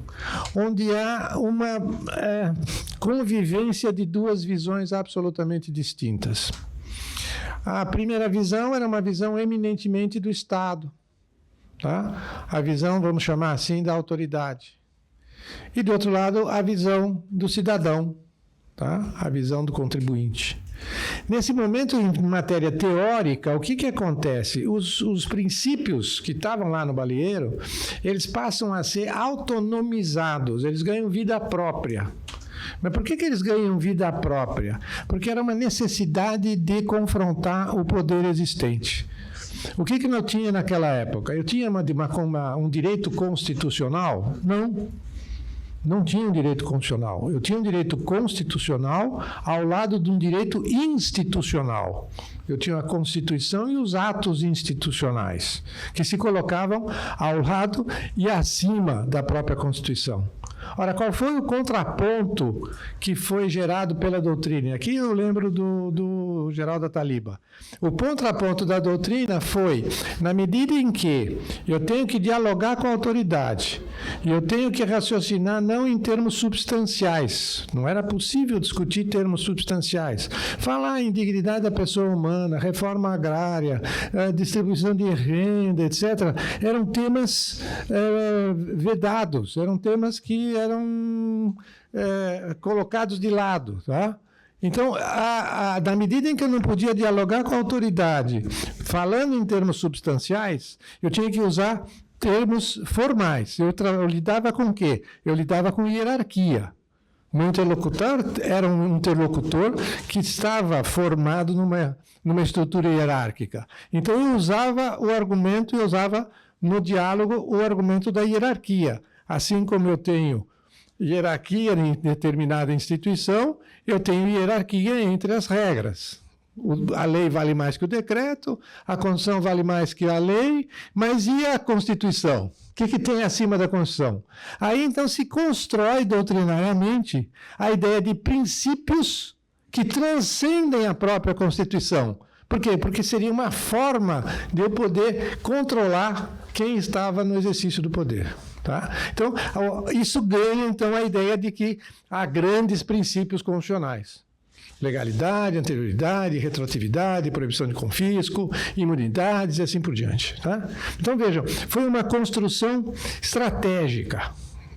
Speaker 5: onde há uma convivência de duas visões absolutamente distintas. A primeira visão era uma visão eminentemente do Estado, tá? A visão, vamos chamar assim, da autoridade. E, do outro lado, a visão do cidadão, tá? A visão do contribuinte. Nesse momento, em matéria teórica, o que acontece? Os princípios que estavam lá no Balieiro, eles passam a ser autonomizados, eles ganham vida própria. Mas por que eles ganham vida própria? Porque era uma necessidade de confrontar o poder existente. O que não tinha naquela época? Eu tinha um direito constitucional? Não tinha um direito constitucional. Eu tinha um direito constitucional ao lado de um direito institucional. Eu tinha a Constituição e os atos institucionais, que se colocavam ao lado e acima da própria Constituição. Ora, qual foi o contraponto que foi gerado pela doutrina? Aqui eu lembro do Geraldo Ataliba. O contraponto da doutrina foi, na medida em que eu tenho que dialogar com a autoridade, e eu tenho que raciocinar não em termos substanciais, não era possível discutir termos substanciais, falar em dignidade da pessoa humana, reforma agrária, distribuição de renda, etc., eram temas vedados, eram temas que eram colocados de lado, tá? Então, na medida em que eu não podia dialogar com a autoridade, falando em termos substanciais, eu tinha que usar termos formais. Eu lidava com o quê? Eu lidava com hierarquia. O meu interlocutor era um interlocutor que estava formado numa estrutura hierárquica. Então, eu usava o argumento, eu usava no diálogo o argumento da hierarquia. Assim como eu tenho hierarquia em determinada instituição, eu tenho hierarquia entre as regras. A lei vale mais que o decreto, a Constituição vale mais que a lei, mas e a Constituição? O que tem acima da Constituição? Aí, então, se constrói doutrinariamente a ideia de princípios que transcendem a própria Constituição. Por quê? Porque seria uma forma de eu poder controlar quem estava no exercício do poder. Tá? Então, isso ganha, então, a ideia de que há grandes princípios constitucionais. Legalidade, anterioridade, retroatividade, proibição de confisco, imunidades e assim por diante. Tá? Então, vejam, foi uma construção estratégica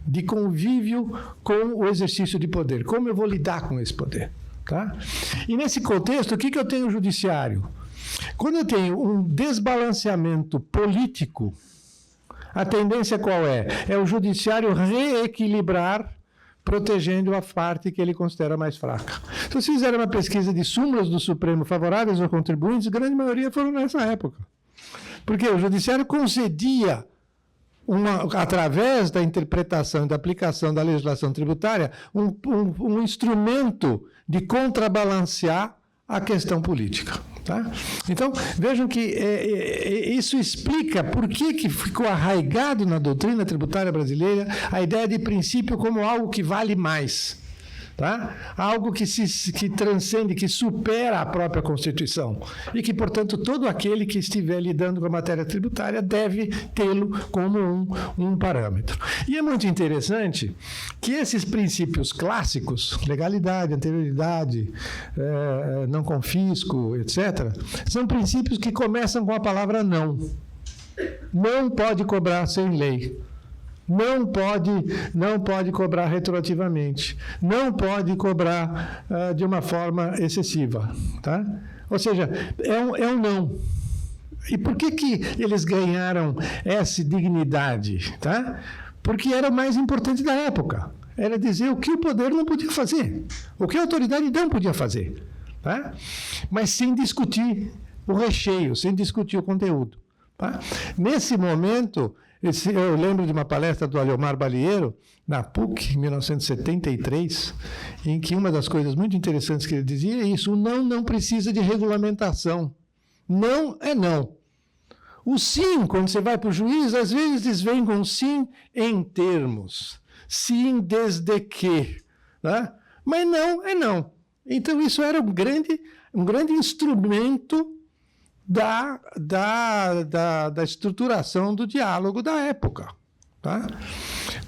Speaker 5: de convívio com o exercício de poder. Como eu vou lidar com esse poder? Tá? E nesse contexto, o que eu tenho no judiciário? Quando eu tenho um desbalanceamento político, a tendência qual é? É o judiciário reequilibrar, protegendo a parte que ele considera mais fraca. Se vocês fizerem uma pesquisa de súmulas do Supremo favoráveis aos contribuintes, a grande maioria foram nessa época. Porque o judiciário concedia, através da interpretação e da aplicação da legislação tributária, um instrumento de contrabalancear a questão política. Tá? Então, vejam que isso explica por que ficou arraigado na doutrina tributária brasileira a ideia de princípio como algo que vale mais. Tá? Algo que transcende, que supera a própria Constituição. E que, portanto, todo aquele que estiver lidando com a matéria tributária deve tê-lo como um parâmetro. E é muito interessante que esses princípios clássicos, legalidade, anterioridade, não confisco, etc., são princípios que começam com a palavra não. Não pode cobrar sem lei. Não pode cobrar retroativamente. Não pode cobrar de uma forma excessiva. Tá? Ou seja, é um não. E por que eles ganharam essa dignidade? Tá? Porque era o mais importante da época. Era dizer o que o poder não podia fazer. O que a autoridade não podia fazer. Tá? Mas sem discutir o recheio, sem discutir o conteúdo. Tá? Nesse momento... Eu lembro de uma palestra do Aliomar Balieiro, na PUC, em 1973, em que uma das coisas muito interessantes que ele dizia é isso: o não precisa de regulamentação. Não é não. O sim, quando você vai para o juiz, às vezes vem com sim em termos. Sim desde que. Né? Mas não é não. Então, isso era um grande instrumento da estruturação do diálogo da época. Tá?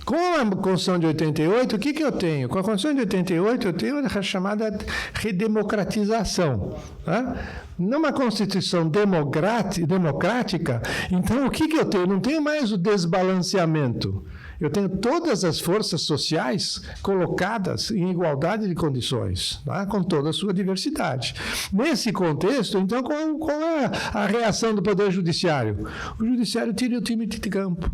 Speaker 5: Com a Constituição de 88, o que eu tenho? Com a Constituição de 88, eu tenho a chamada redemocratização. Tá? Numa Constituição democrática, então o que eu tenho? Eu não tenho mais o desbalanceamento. Eu tenho todas as forças sociais colocadas em igualdade de condições, tá? Com toda a sua diversidade. Nesse contexto, então, qual é a reação do Poder Judiciário? O Judiciário tira o time de campo.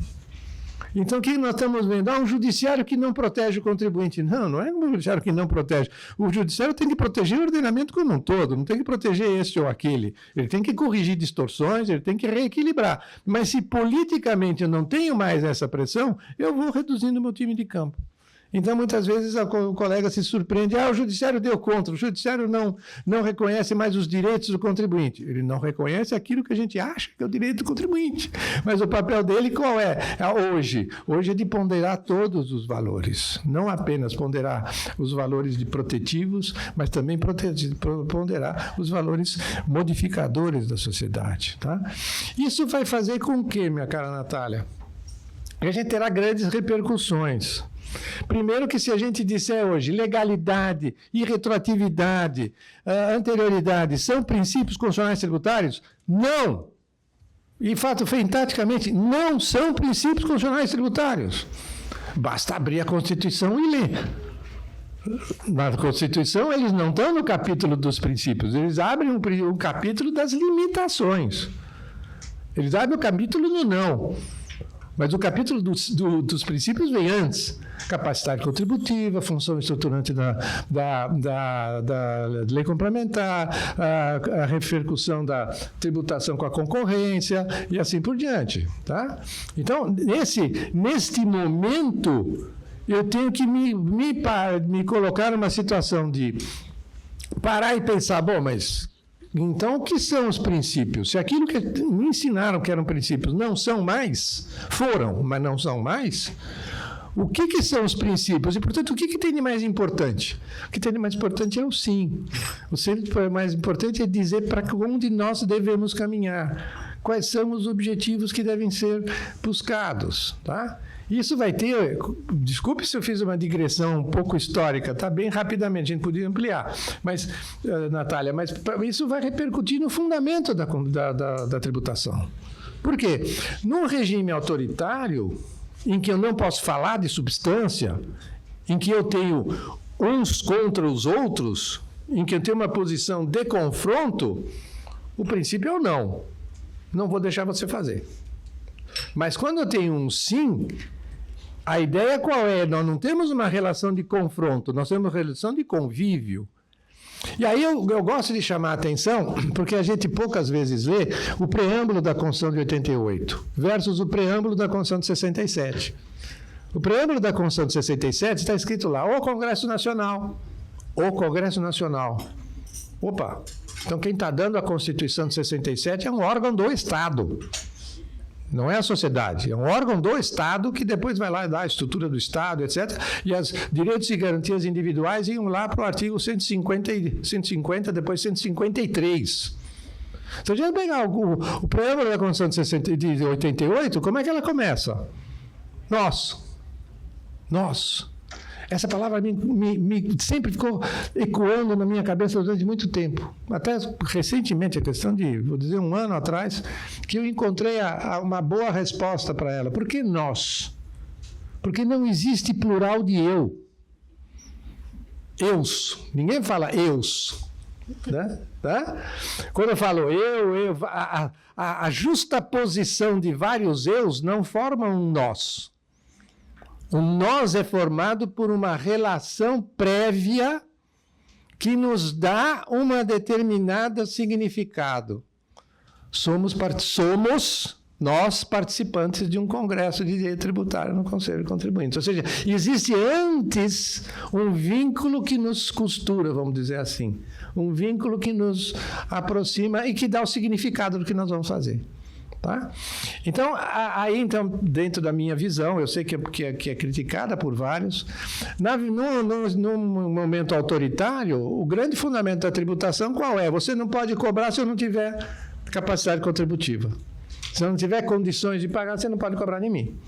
Speaker 5: Então, o que nós estamos vendo? Um judiciário que não protege o contribuinte. Não é um judiciário que não protege. O judiciário tem que proteger o ordenamento como um todo, não tem que proteger esse ou aquele. Ele tem que corrigir distorções, ele tem que reequilibrar. Mas se politicamente eu não tenho mais essa pressão, eu vou reduzindo o meu time de campo. Então, muitas vezes, o colega se surpreende. O judiciário deu contra, o judiciário não reconhece mais os direitos do contribuinte. Ele não reconhece aquilo que a gente acha que é o direito do contribuinte. Mas o papel dele qual é? Hoje é de ponderar todos os valores. Não apenas ponderar os valores de protetivos, mas também ponderar os valores modificadores da sociedade. Tá? Isso vai fazer com que, minha cara Natália, a gente terá grandes repercussões. Primeiro que se a gente disser hoje legalidade, irretroatividade, anterioridade são princípios constitucionais tributários, não. E fato taticamente, não são princípios constitucionais tributários. Basta abrir a Constituição e ler.
Speaker 10: na Constituição, eles não estão no capítulo dos princípios, eles abrem um capítulo das limitações. Eles abrem o capítulo do não. Mas o capítulo dos princípios vem antes. Capacidade contributiva, função estruturante da lei complementar, a repercussão da tributação com a concorrência e assim por diante. Tá? Então, neste momento, eu tenho que me colocar numa situação de parar e pensar, bom, mas então o que são os princípios? Se aquilo que me ensinaram que eram princípios não são mais, foram, mas não são mais, o que são os princípios? E, portanto, o que tem de mais importante? O que tem de mais importante é o sim. O mais importante é dizer para onde nós devemos caminhar. Quais são os objetivos que devem ser buscados, tá? Isso vai ter, desculpe se eu fiz uma digressão um pouco histórica, tá? Bem rapidamente, a gente podia ampliar, mas, Natália, mas isso vai repercutir no fundamento da tributação. Por quê? Num regime autoritário, em que eu não posso falar de substância, em que eu tenho uns contra os outros, em que eu tenho uma posição de confronto, o princípio é o não. Não vou deixar você fazer. Mas quando eu tenho um sim, a ideia qual é? Nós não temos uma relação de confronto, nós temos uma relação de convívio. E aí eu gosto de chamar a atenção, porque a gente poucas vezes lê o preâmbulo da Constituição de 88 versus o preâmbulo da Constituição de 67. O preâmbulo da Constituição de 67 está escrito lá, o Congresso Nacional. O Congresso Nacional. Opa, então quem está dando a Constituição de 67 é um órgão do Estado. Não é a sociedade, é um órgão do Estado que depois vai lá e dá a estrutura do Estado, etc. E os direitos e garantias individuais iam lá para o artigo 150, depois 153. Se a gente pegar o preâmbulo da Constituição de 88, como é que ela começa? Nós. Essa palavra sempre ficou ecoando na minha cabeça durante muito tempo. Até recentemente, a questão de, vou dizer, 1 ano atrás, que eu encontrei uma boa resposta para ela. Por que nós? Porque não existe plural de eu. Eus. Ninguém fala eus. Né? Tá? Quando eu falo eu, a justaposição de vários eus não forma um nós. O nós é formado por uma relação prévia que nos dá uma determinada significado. Somos nós participantes de um congresso de direito tributário no Conselho de Contribuintes. Ou seja, existe antes um vínculo que nos costura, vamos dizer assim. Um vínculo que nos aproxima e que dá o significado do que nós vamos fazer. Tá? Então, dentro da minha visão, eu sei que é criticada por vários, no momento autoritário, o grande fundamento da tributação qual é? Você não pode cobrar se eu não tiver capacidade contributiva. Se eu não tiver condições de pagar, você não pode cobrar de mim.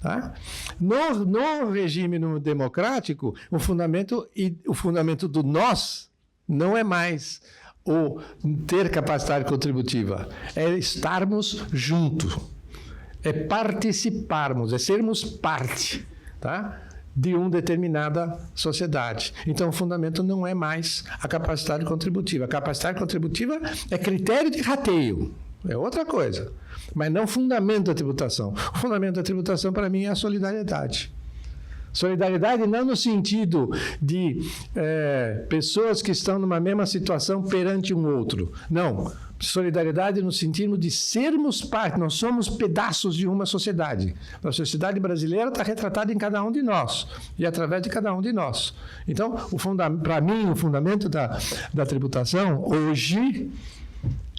Speaker 10: Tá? No regime democrático, o fundamento do nós não é mais ou ter capacidade contributiva, é estarmos juntos, é participarmos, é sermos parte, tá? De uma determinada sociedade. Então, o fundamento não é mais a capacidade contributiva. A capacidade contributiva é critério de rateio, é outra coisa, mas não fundamento da tributação. O fundamento da tributação, para mim, é a solidariedade. Solidariedade não no sentido de pessoas que estão numa mesma situação perante um outro. Não. Solidariedade no sentido de sermos parte. Nós somos pedaços de uma sociedade. A sociedade brasileira está retratada em cada um de nós e através de cada um de nós. Então, para mim, o fundamento da tributação hoje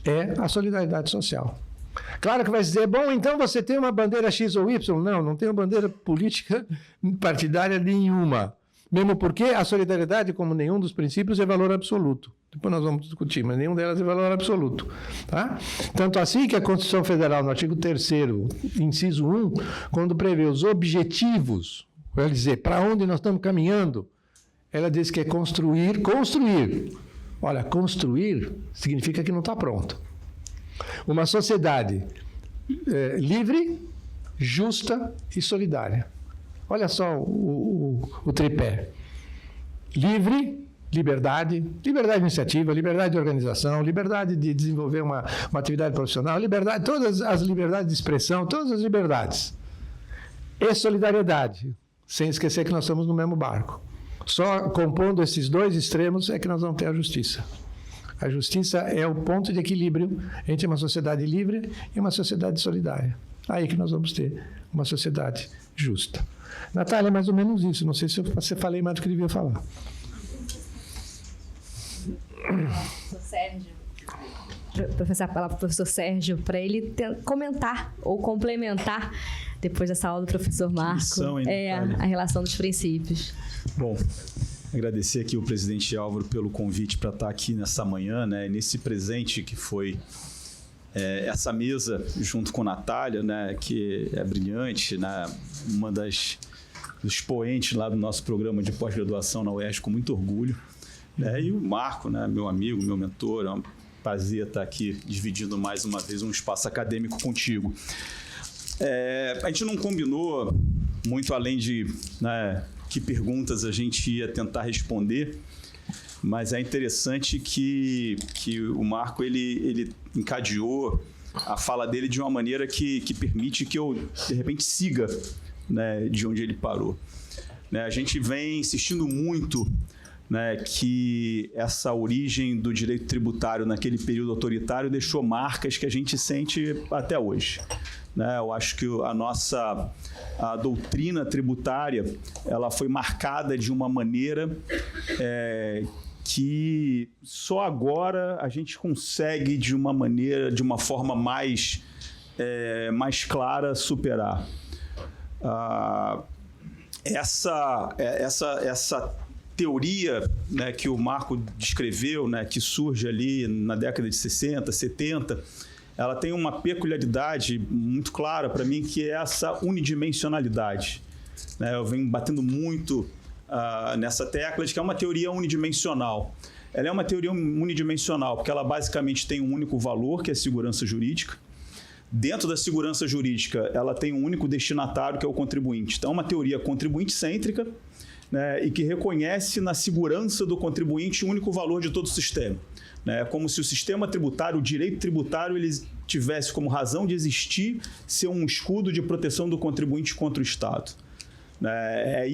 Speaker 10: é a solidariedade social. Claro que vai dizer, bom, então você tem uma bandeira X ou Y. Não tenho bandeira política partidária nenhuma. Mesmo porque a solidariedade, como nenhum dos princípios, é valor absoluto. Depois nós vamos discutir, mas nenhum delas é valor absoluto. Tá? Tanto assim que a Constituição Federal, no artigo 3º, inciso 1, quando prevê os objetivos, quer dizer, para onde nós estamos caminhando, ela diz que é construir. Olha, construir significa que não está pronto. Uma sociedade livre, justa e solidária. Olha só o tripé. livre, liberdade de iniciativa, liberdade de organização, liberdade de desenvolver uma atividade profissional, liberdade, todas as liberdades de expressão, todas as liberdades. E solidariedade, sem esquecer que nós estamos no mesmo barco. Só compondo esses dois extremos é que nós vamos ter a justiça. A justiça é o ponto de equilíbrio entre uma sociedade livre e uma sociedade solidária. Aí que nós vamos ter uma sociedade justa. Natália, é mais ou menos isso. Não sei se você falei mais do que devia falar.
Speaker 7: Professor Sérgio. Professor, a palavra para o professor Sérgio, para ele comentar ou complementar, depois dessa aula do professor Marco, a relação dos princípios.
Speaker 11: Bom, agradecer aqui o presidente Álvaro pelo convite para estar aqui nessa manhã, né, nesse presente que foi essa mesa junto com a Natália, né, que é brilhante, né, uma dos expoentes lá do nosso programa de pós-graduação na UERJ, com muito orgulho. Né, e o Marco, né, meu amigo, meu mentor, é um prazer estar aqui dividindo mais uma vez um espaço acadêmico contigo. A gente não combinou muito além de, né, que perguntas a gente ia tentar responder, mas é interessante que o Marco ele encadeou a fala dele de uma maneira que permite que eu, de repente, siga, né, de onde ele parou. Né, a gente vem insistindo muito, né, que essa origem do direito tributário naquele período autoritário deixou marcas que a gente sente até hoje. Né? Eu acho que a doutrina tributária ela foi marcada de uma maneira que só agora a gente consegue de uma forma mais clara superar. Essa teoria, né, que o Marco descreveu, né, que surge ali na década de 60, 70, ela tem uma peculiaridade muito clara para mim, que é essa unidimensionalidade. Né, eu venho batendo muito nessa tecla de que é uma teoria unidimensional. Ela é uma teoria unidimensional porque ela basicamente tem um único valor, que é a segurança jurídica. Dentro da segurança jurídica, ela tem um único destinatário, que é o contribuinte. Então, é uma teoria contribuinte-cêntrica, né, e que reconhece na segurança do contribuinte o único valor de todo o sistema. É como se o sistema tributário, o direito tributário, ele tivesse como razão de existir ser um escudo de proteção do contribuinte contra o Estado. É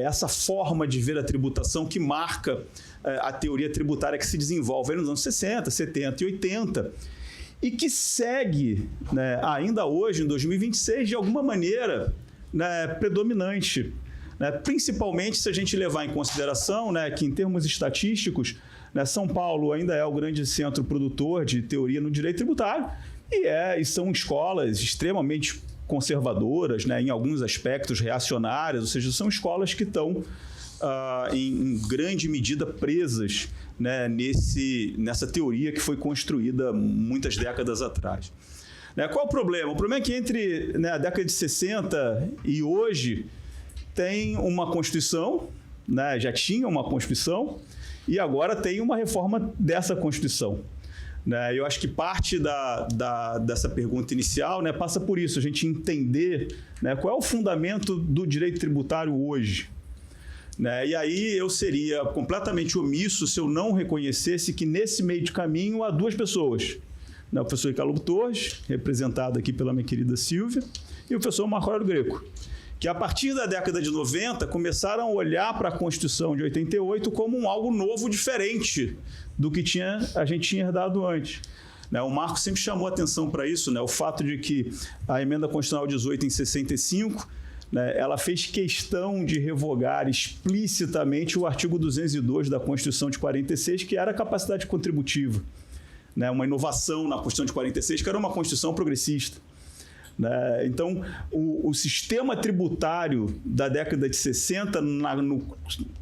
Speaker 11: essa forma de ver a tributação que marca a teoria tributária que se desenvolve nos anos 60, 70 e 80 e que segue, né, ainda hoje, em 2026, de alguma maneira, né, predominante. Né, principalmente se a gente levar em consideração, né, que, em termos estatísticos, né, São Paulo ainda é o grande centro produtor de teoria no direito tributário e são escolas extremamente conservadoras, né, em alguns aspectos reacionárias, ou seja, são escolas que estão, em grande medida, presas, né, nessa teoria que foi construída muitas décadas atrás. Né, qual é o problema? O problema é que entre, né, a década de 60 e hoje tem uma Constituição, né, já tinha uma Constituição, e agora tem uma reforma dessa Constituição. Né, eu acho que parte dessa pergunta inicial, né, passa por isso, a gente entender, né, qual é o fundamento do direito tributário hoje. Né, e aí eu seria completamente omisso se eu não reconhecesse que nesse meio de caminho há duas pessoas. Né, o professor Ricardo Torres, representado aqui pela minha querida Silvia, e o professor Marco Aurélio Greco, que a partir da década de 90 começaram a olhar para a Constituição de 88 como algo novo, diferente do que a gente tinha herdado antes. Né, o Marco sempre chamou atenção para isso, né, o fato de que a Emenda Constitucional 18, em 65, né, ela fez questão de revogar explicitamente o artigo 202 da Constituição de 46, que era a capacidade contributiva. Né, uma inovação na Constituição de 46, que era uma Constituição progressista. Né? Então, o sistema tributário da década de 60,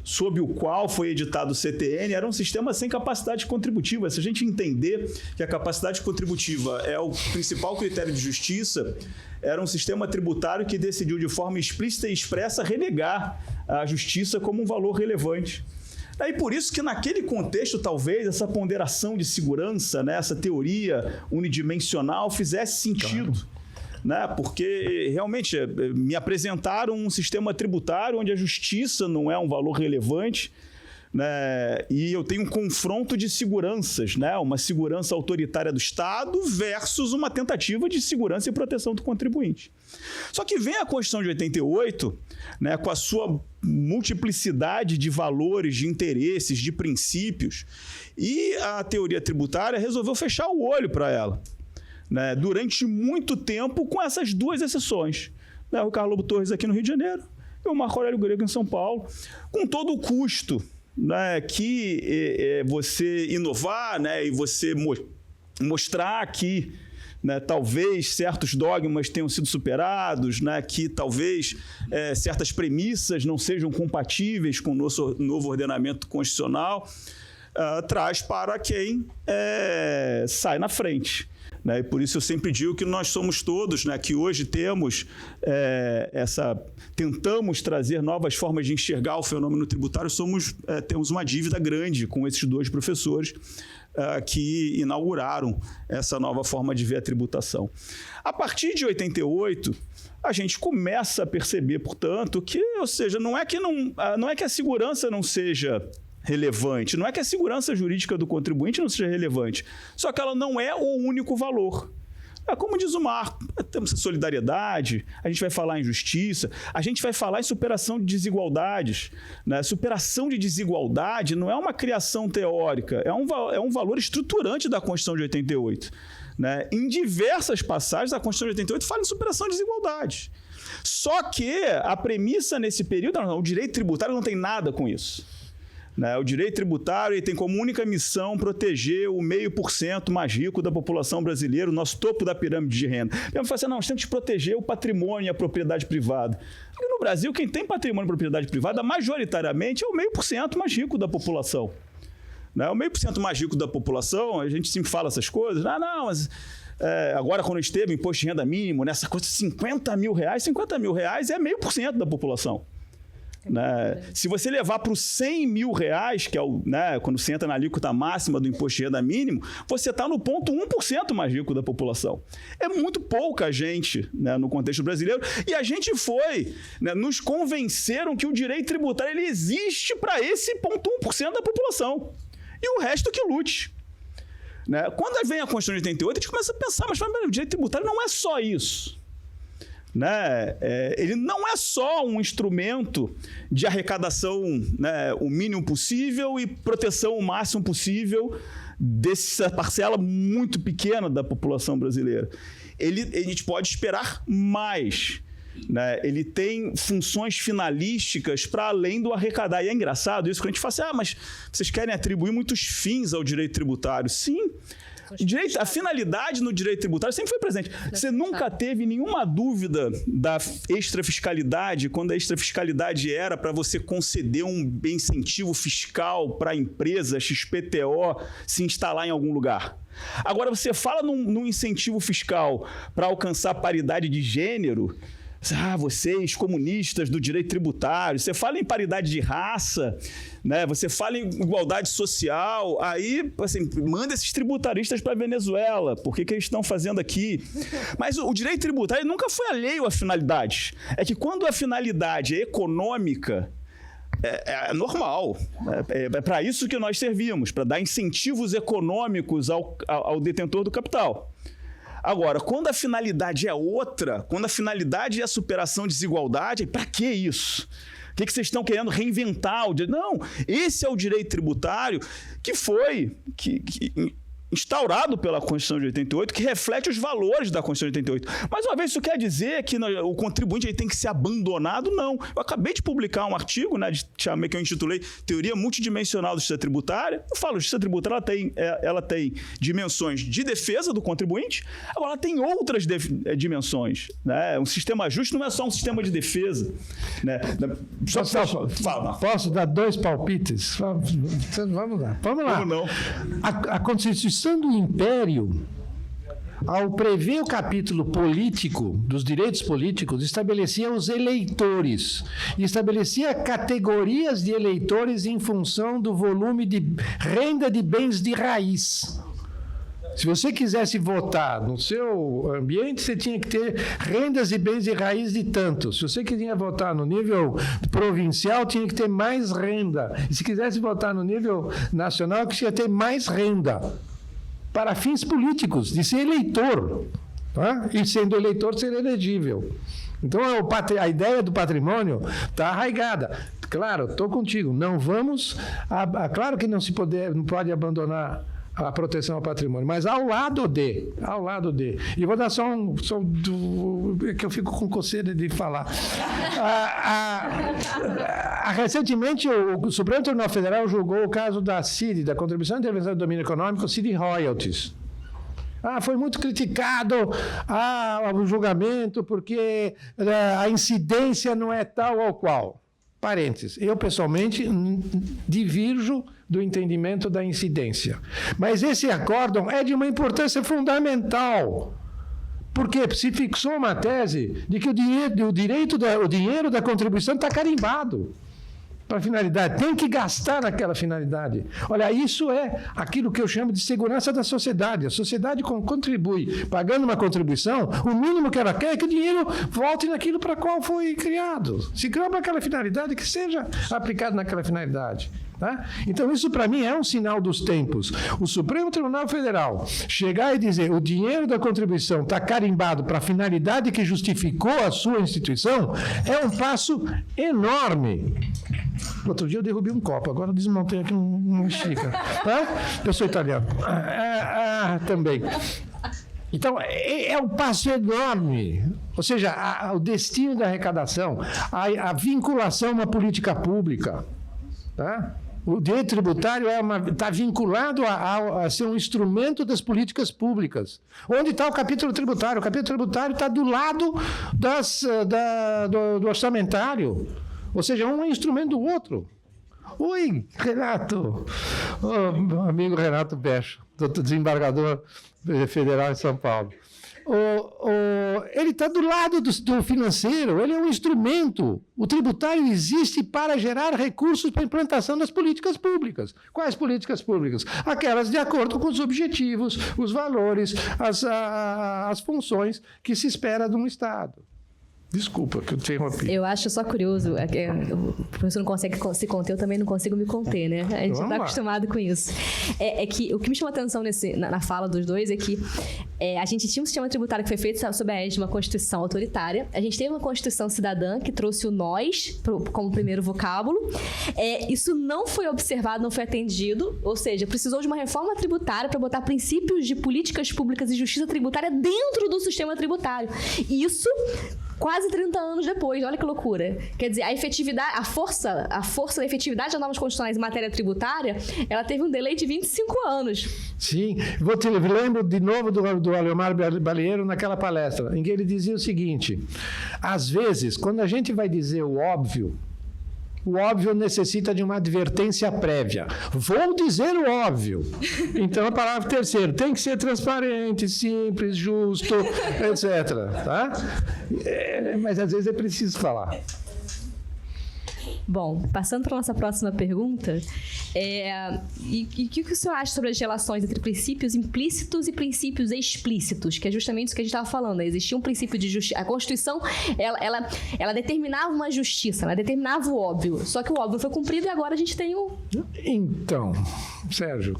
Speaker 11: sob o qual foi editado o CTN, era um sistema sem capacidade contributiva. Se a gente entender que a capacidade contributiva é o principal critério de justiça, era um sistema tributário que decidiu de forma explícita e expressa renegar a justiça como um valor relevante. E por isso que naquele contexto, talvez, essa ponderação de segurança, né, essa teoria unidimensional fizesse sentido. Claro. né? Porque realmente me apresentaram um sistema tributário onde a justiça não é um valor relevante, né? E eu tenho um confronto de seguranças, né? Uma segurança autoritária do Estado versus uma tentativa de segurança e proteção do contribuinte. Só que vem a Constituição de 88, né, com a sua multiplicidade de valores, de interesses, de princípios, e a teoria tributária resolveu fechar o olho para ela, né, durante muito tempo, com essas duas exceções, né, o Carlos Lobo Torres aqui no Rio de Janeiro e o Marco Aurélio Grego em São Paulo, com todo o custo, né, que você inovar, né, e você mostrar que, né, talvez certos dogmas tenham sido superados, né, que talvez certas premissas não sejam compatíveis com o nosso novo ordenamento constitucional, traz para quem sai na frente. Né? E por isso eu sempre digo que nós somos todos, né, que hoje temos tentamos trazer novas formas de enxergar o fenômeno tributário, temos uma dívida grande com esses dois professores que inauguraram essa nova forma de ver a tributação. A partir de 88, a gente começa a perceber, portanto, que, ou seja, não é que a segurança não seja relevante, não é que a segurança jurídica do contribuinte não seja relevante, só que ela não é o único valor. Como diz o Marco, temos a solidariedade, a gente vai falar em justiça, a gente vai falar em superação de desigualdades. Né? Superação de desigualdade não é uma criação teórica, é um valor estruturante da Constituição de 88. Né? Em diversas passagens, a Constituição de 88 fala em superação de desigualdades. Só que a premissa nesse período, o direito tributário não tem nada com isso. Né? O direito tributário tem como única missão proteger o 0,5% mais rico da população brasileira, o nosso topo da pirâmide de renda. Eu falo assim, não, nós temos que proteger o patrimônio e a propriedade privada. Porque no Brasil, quem tem patrimônio e propriedade privada, majoritariamente, é o 0,5% mais rico da população. Né? O 0,5% mais rico da população, a gente sempre fala essas coisas, mas... agora, quando a gente teve o imposto de renda mínimo, nessa coisa de 50 mil reais é 0,5% da população. Né? Se você levar para os 100 mil reais, que é quando você entra na alíquota máxima do imposto de renda mínimo, você está no ponto 1% mais rico da população. É muito pouca gente, né, no contexto brasileiro. E a gente foi, né, nos convenceram que o direito tributário ele existe para esse ponto 1% da população. E o resto que lute. Né? Quando vem a Constituição de 88, a gente começa a pensar, mas o direito tributário não é só isso. Né? Ele não é só um instrumento de arrecadação, né, o mínimo possível e proteção o máximo possível dessa parcela muito pequena da população brasileira. A gente pode esperar mais. Né? Ele tem funções finalísticas para além do arrecadar. E é engraçado isso, quando a gente fala assim, mas vocês querem atribuir muitos fins ao direito tributário. Sim. A finalidade no direito tributário sempre foi presente. Você nunca teve nenhuma dúvida da extrafiscalidade, quando a extrafiscalidade era para você conceder um incentivo fiscal para a empresa XPTO se instalar em algum lugar. Agora, você fala num incentivo fiscal para alcançar paridade de gênero, vocês, comunistas do direito tributário, você fala em paridade de raça, né? Você fala em igualdade social, aí assim, manda esses tributaristas para a Venezuela, por que eles estão fazendo aqui? Mas o direito tributário nunca foi alheio à finalidade. É que quando a finalidade é econômica, é normal. É para isso que nós servimos, para dar incentivos econômicos ao detentor do capital. Agora, quando a finalidade é outra, quando a finalidade é a superação de desigualdade, para que isso? O que vocês estão querendo reinventar? Não, esse é o direito tributário que foi instaurado pela Constituição de 88, que reflete os valores da Constituição de 88. Mais uma vez, isso quer dizer que o contribuinte ele tem que ser abandonado? Não. Eu acabei de publicar um artigo, né, que eu intitulei Teoria Multidimensional da Justiça Tributária. Eu falo, a Justiça Tributária ela tem dimensões de defesa do contribuinte, agora ela tem outras dimensões. Né? Um sistema justo não é só um sistema de defesa. Né?
Speaker 10: Posso dar 2 palpites? Vamos lá.
Speaker 11: Como não?
Speaker 10: A Constituição do Império, ao prever o capítulo político, dos direitos políticos, estabelecia os eleitores e estabelecia categorias de eleitores em função do volume de renda de bens de raiz. Se você quisesse votar no seu ambiente, você tinha que ter rendas e bens de raiz de tanto. Se você queria votar no nível provincial, tinha que ter mais renda. E se quisesse votar no nível nacional, tinha que ter mais renda. Para fins políticos, de ser eleitor. Tá? E sendo eleitor, ser elegível. Então, a ideia do patrimônio está arraigada. Claro, estou contigo. Não vamos... claro que não pode abandonar a proteção ao patrimônio, mas ao lado de. E vou dar só que eu fico com coceira de falar. Recentemente, o Supremo Tribunal Federal julgou o caso da CID, da Contribuição de Intervenção do Domínio Econômico, CID Royalties. Foi muito criticado o julgamento porque a incidência não é tal ou qual. Parênteses. Eu, pessoalmente, divirjo do entendimento da incidência. Mas esse acórdão é de uma importância fundamental. Porque se fixou uma tese de que o dinheiro da contribuição está carimbado para a finalidade. Tem que gastar naquela finalidade. Olha, isso é aquilo que eu chamo de segurança da sociedade. A sociedade contribui, pagando uma contribuição, o mínimo que ela quer é que o dinheiro volte naquilo para qual foi criado. Se criou para aquela finalidade, que seja aplicado naquela finalidade. Tá? Então, isso para mim é um sinal dos tempos. O Supremo Tribunal Federal chegar e dizer o dinheiro da contribuição está carimbado para a finalidade que justificou a sua instituição é um passo enorme. Outro dia eu derrubei um copo, agora eu desmontei aqui uma xícara. Tá? Eu sou italiano. Também. Então, é um passo enorme. Ou seja, o destino da arrecadação, a vinculação a uma política pública. Tá? O direito tributário está vinculado a ser um instrumento das políticas públicas. Onde está o capítulo tributário? O capítulo tributário está do lado do orçamentário. Ou seja, um é um instrumento do outro. Oi, Renato. Meu amigo Renato Becha, desembargador federal em São Paulo. Ele está do lado do financeiro, ele é um instrumento. O tributário existe para gerar recursos para a implantação das políticas públicas. Quais políticas públicas? Aquelas de acordo com os objetivos, os valores, as funções que se espera de um Estado. Desculpa que eu te interrompi.
Speaker 7: Eu acho só curioso, o professor não consegue se conter, eu também não consigo me conter, né? A gente está acostumado com isso. Que o que me chamou a atenção na fala dos dois é que a gente tinha um sistema tributário que foi feito sob a égide de uma Constituição autoritária. A gente teve uma Constituição cidadã que trouxe o nós como primeiro vocábulo. Isso não foi observado, não foi atendido, ou seja, precisou de uma reforma tributária para botar princípios de políticas públicas e justiça tributária dentro do sistema tributário. E isso quase 30 anos depois, olha que loucura. Quer dizer, a efetividade, a força da efetividade das normas constitucionais em matéria tributária, ela teve um delay de 25 anos.
Speaker 10: Sim, lembro de novo do Aleomar Balieiro naquela palestra, em que ele dizia o seguinte: às vezes, quando a gente vai dizer o óbvio necessita de uma advertência prévia. Vou dizer o óbvio. Então, a palavra terceiro tem que ser transparente, simples, justo, etc. Tá? Mas, às vezes, é preciso falar.
Speaker 7: Bom, passando para a nossa próxima pergunta, e o que o senhor acha sobre as relações entre princípios implícitos e princípios explícitos, que é justamente isso que a gente estava falando, né? Existia um princípio de justiça, a Constituição, ela determinava uma justiça, ela determinava o óbvio, só que o óbvio foi cumprido e agora a gente tem o...
Speaker 10: Então, Sérgio,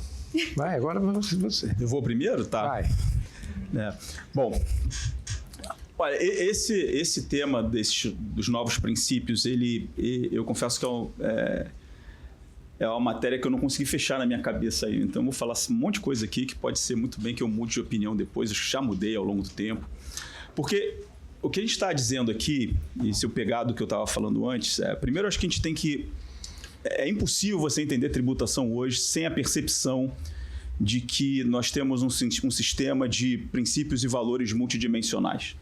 Speaker 10: vai, agora você.
Speaker 11: Eu vou primeiro? Tá.
Speaker 10: Vai.
Speaker 11: Bom... Olha, esse tema dos novos princípios, eu confesso que é uma matéria que eu não consegui fechar na minha cabeça aí. Então, eu vou falar um monte de coisa aqui que pode ser muito bem que eu mude de opinião depois. Eu já mudei ao longo do tempo. Porque o que a gente está dizendo aqui, e se eu pegar do que eu estava falando antes, primeiro, acho que a gente tem que... É impossível você entender tributação hoje sem a percepção de que nós temos um sistema de princípios e valores multidimensionais.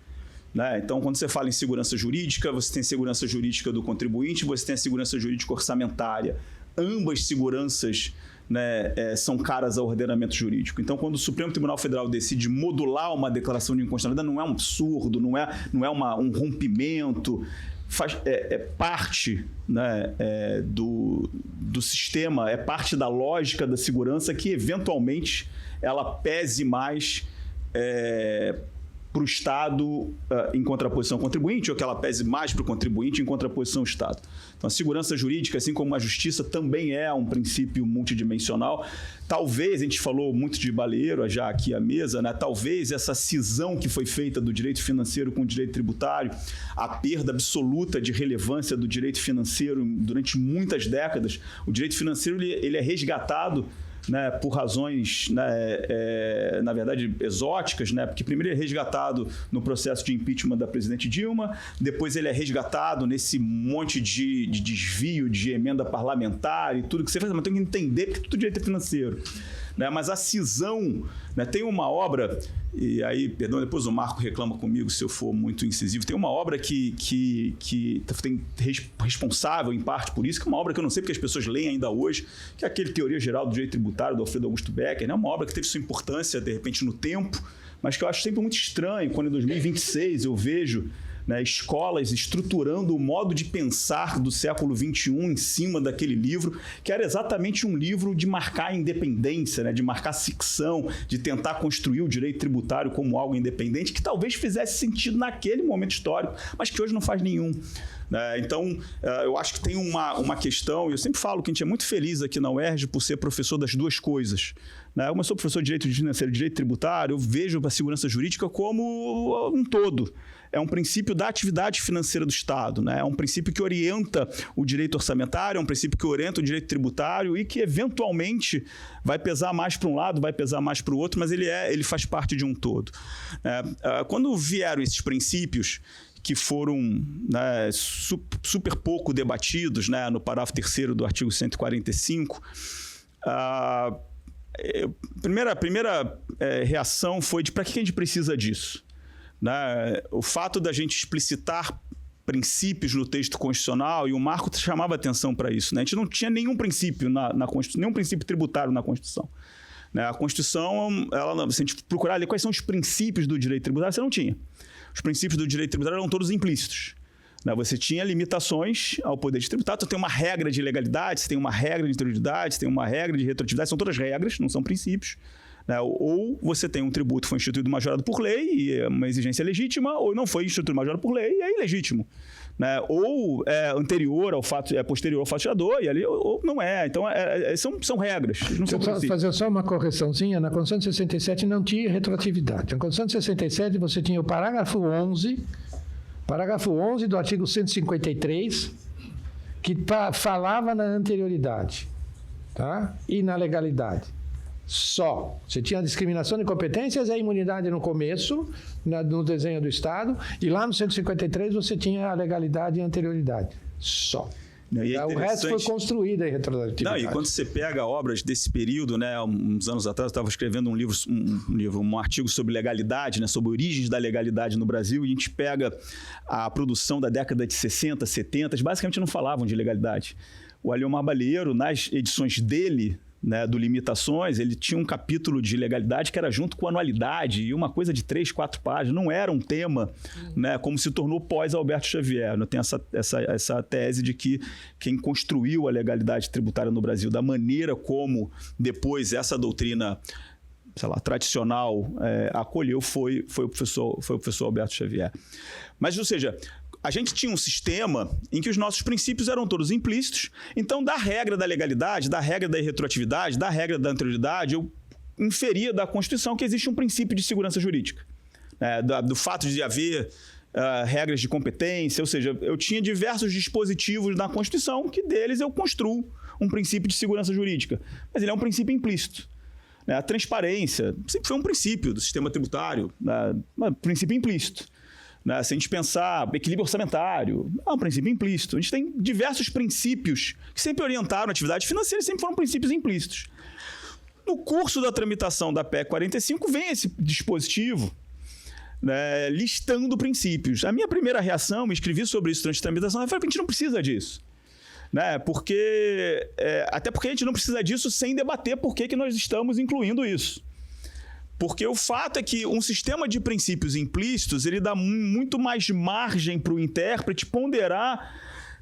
Speaker 11: Né? Então, quando você fala em segurança jurídica, você tem a segurança jurídica do contribuinte, você tem a segurança jurídica orçamentária. Ambas seguranças, né, são caras ao ordenamento jurídico. Então, quando o Supremo Tribunal Federal decide modular uma declaração de inconstitucionalidade, não é um absurdo, não é um rompimento. é parte, né, do sistema, é parte da lógica da segurança que, eventualmente, ela pese mais para o Estado em contraposição ao contribuinte, ou que ela pese mais para o contribuinte em contraposição ao Estado. Então, a segurança jurídica, assim como a justiça, também é um princípio multidimensional. Talvez, a gente falou muito de Baleiro já aqui à mesa, né? Talvez essa cisão que foi feita do direito financeiro com o direito tributário, a perda absoluta de relevância do direito financeiro durante muitas décadas. O direito financeiro ele é resgatado, né, por razões, né, na verdade, exóticas, né, porque primeiro ele é resgatado no processo de impeachment da presidente Dilma, depois ele é resgatado nesse monte de desvio de emenda parlamentar e tudo que você faz, mas tem que entender porque tudo direito é financeiro. Né, mas a cisão, né, tem uma obra, e aí, perdão, depois o Marco reclama comigo se eu for muito incisivo, tem uma obra que tem responsável em parte por isso, que é uma obra que eu não sei porque as pessoas leem ainda hoje, que é aquele Teoria Geral do Direito Tributário, do Alfredo Augusto Becker, né, uma obra que teve sua importância, de repente, no tempo, mas que eu acho sempre muito estranho, quando em 2026 eu vejo, né, escolas estruturando o modo de pensar do século XXI em cima daquele livro, que era exatamente um livro de marcar a independência, né, de marcar ficção, de tentar construir o direito tributário como algo independente, que talvez fizesse sentido naquele momento histórico, mas que hoje não faz nenhum. Então, eu acho que tem uma questão, e eu sempre falo que a gente é muito feliz aqui na UERJ por ser professor das duas coisas. Como eu sou professor de Direito financeiro e Direito Tributário, eu vejo a segurança jurídica como um todo. É um princípio da atividade financeira do Estado, né? É um princípio que orienta o direito orçamentário, é um princípio que orienta o direito tributário e que, eventualmente, vai pesar mais para um lado, vai pesar mais para o outro, mas ele faz parte de um todo. Quando vieram esses princípios, que foram, né, super pouco debatidos, né, no parágrafo 3º do artigo 145, a primeira reação foi de para que a gente precisa disso? Né? O fato da gente explicitar princípios no texto constitucional, e o Marco chamava atenção para isso, né? A gente não tinha nenhum princípio na Constituição, nenhum princípio tributário na Constituição. Né? A Constituição, se a gente procurar ali quais são os princípios do direito tributário, você não tinha. Os princípios do direito tributário eram todos implícitos. Você tinha limitações ao poder de tributar, então tem uma regra de legalidade, você tem uma regra de integralidade, você tem uma regra de retroatividade, são todas regras, não são princípios. Ou você tem um tributo que foi instituído majorado por lei e é uma exigência legítima, ou não foi instituído majorado por lei e é ilegítimo. Ou é anterior ao fato, é posterior ao fato gerador, e ali ou não é. Então, são regras, não são princípios.
Speaker 10: Fazer só uma correçãozinha, na Constituição de 67 não tinha retroatividade. Na Constituição de 67 você tinha o parágrafo 11 do artigo 153, que falava na anterioridade, tá? E na legalidade. Só. Você tinha a discriminação de competências e a imunidade no começo, no desenho do Estado, e lá no 153 você tinha a legalidade e a anterioridade. Só. O resto foi construído em retroatividade.
Speaker 11: E quando você pega obras desse período, né, uns anos atrás, eu estava escrevendo um artigo sobre legalidade, né, sobre origens da legalidade no Brasil, e a gente pega a produção da década de 60, 70, basicamente não falavam de legalidade. O Aliomar Baleiro, nas edições dele, né, do Limitações, ele tinha um capítulo de legalidade que era junto com anualidade e uma coisa de 3, 4 páginas. Não era um tema, né, como se tornou pós-Alberto Xavier. Eu tenho essa tese de que quem construiu a legalidade tributária no Brasil, da maneira como depois essa doutrina, sei lá, tradicional acolheu, foi o professor Alberto Xavier. Mas, ou seja, a gente tinha um sistema em que os nossos princípios eram todos implícitos. Então, da regra da legalidade, da regra da retroatividade, da regra da anterioridade, eu inferia da Constituição que existe um princípio de segurança jurídica. Do fato de haver regras de competência, ou seja, eu tinha diversos dispositivos na Constituição que deles eu construo um princípio de segurança jurídica. Mas ele é um princípio implícito. A transparência sempre foi um princípio do sistema tributário, um princípio implícito. Se a gente pensar equilíbrio orçamentário, é um princípio implícito. A gente tem diversos princípios que sempre orientaram a atividade financeira e sempre foram princípios implícitos. No curso da tramitação da PEC 45 vem esse dispositivo, né, listando princípios. A minha primeira reação, me escrevi sobre isso durante a tramitação, foi que a gente não precisa disso. Né, até porque a gente não precisa disso sem debater por que nós estamos incluindo isso. Porque o fato é que um sistema de princípios implícitos, ele dá muito mais margem para o intérprete ponderar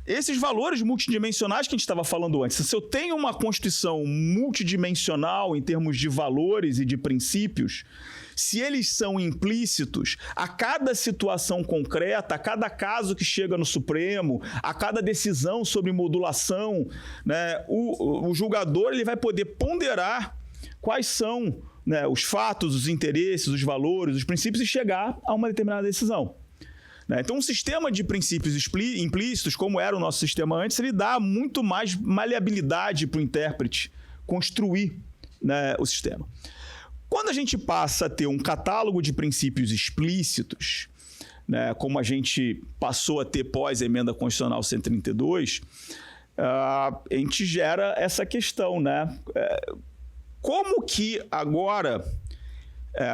Speaker 11: esses valores multidimensionais que a gente estava falando antes. Se eu tenho uma constituição multidimensional em termos de valores e de princípios, se eles são implícitos, a cada situação concreta, a cada caso que chega no Supremo, a cada decisão sobre modulação, né, o julgador ele vai poder ponderar quais são, né, os fatos, os interesses, os valores, os princípios e chegar a uma determinada decisão. Então, um sistema de princípios implícitos, como era o nosso sistema antes, ele dá muito mais maleabilidade para o intérprete construir, né, o sistema. Quando a gente passa a ter um catálogo de princípios explícitos, né, como a gente passou a ter pós a Emenda Constitucional 132, a gente gera essa questão, né? Como que agora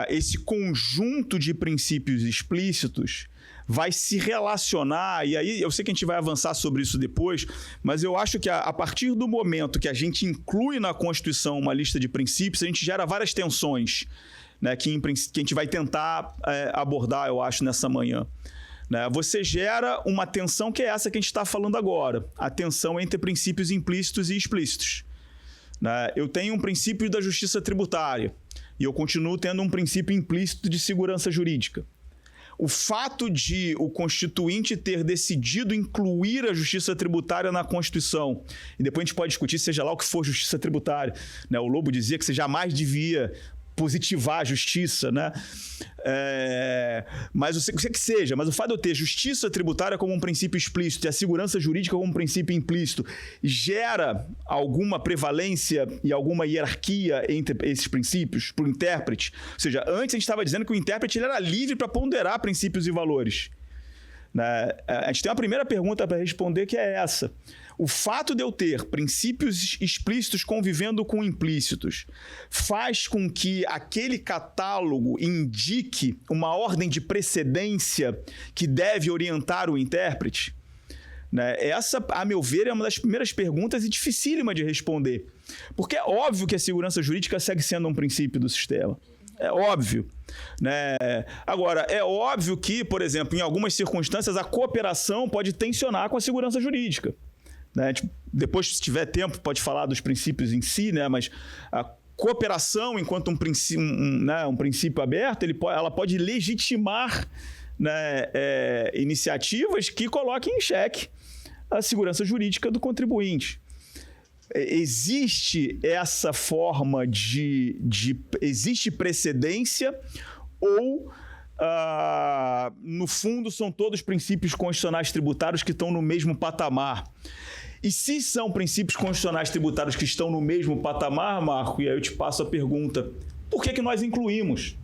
Speaker 11: esse conjunto de princípios explícitos vai se relacionar, e aí eu sei que a gente vai avançar sobre isso depois, mas eu acho que a partir do momento que a gente inclui na Constituição uma lista de princípios, a gente gera várias tensões, né, que a gente vai tentar abordar, eu acho, nessa manhã. Né? Você gera uma tensão que é essa que a gente está falando agora, a tensão entre princípios implícitos e explícitos. Né? Eu tenho um princípio da justiça tributária e eu continuo tendo um princípio implícito de segurança jurídica. O fato de o Constituinte ter decidido incluir a justiça tributária na Constituição, e depois a gente pode discutir, seja lá o que for justiça tributária, né? O Lobo dizia que você jamais devia positivar a justiça, né? Mas o que seja, mas o fato de eu ter justiça tributária como um princípio explícito e a segurança jurídica como um princípio implícito gera alguma prevalência e alguma hierarquia entre esses princípios para o intérprete. Ou seja, antes a gente estava dizendo que o intérprete ele era livre para ponderar princípios e valores. Né? A gente tem uma primeira pergunta para responder que é essa. O fato de eu ter princípios explícitos convivendo com implícitos faz com que aquele catálogo indique uma ordem de precedência que deve orientar o intérprete? Né? Essa, a meu ver, é uma das primeiras perguntas e dificílima de responder. Porque é óbvio que a segurança jurídica segue sendo um princípio do sistema. É óbvio. Né? Agora, é óbvio que, por exemplo, em algumas circunstâncias, a cooperação pode tensionar com a segurança jurídica. Né? Depois, se tiver tempo, pode falar dos princípios em si, né? Mas a cooperação, enquanto um princípio aberto, ela pode legitimar, né, iniciativas que coloquem em xeque a segurança jurídica do contribuinte. Existe essa forma existe precedência ou, no fundo, são todos princípios constitucionais tributários que estão no mesmo patamar? E se são princípios constitucionais tributários que estão no mesmo patamar, Marco, e aí eu te passo a pergunta, por que nós incluímos?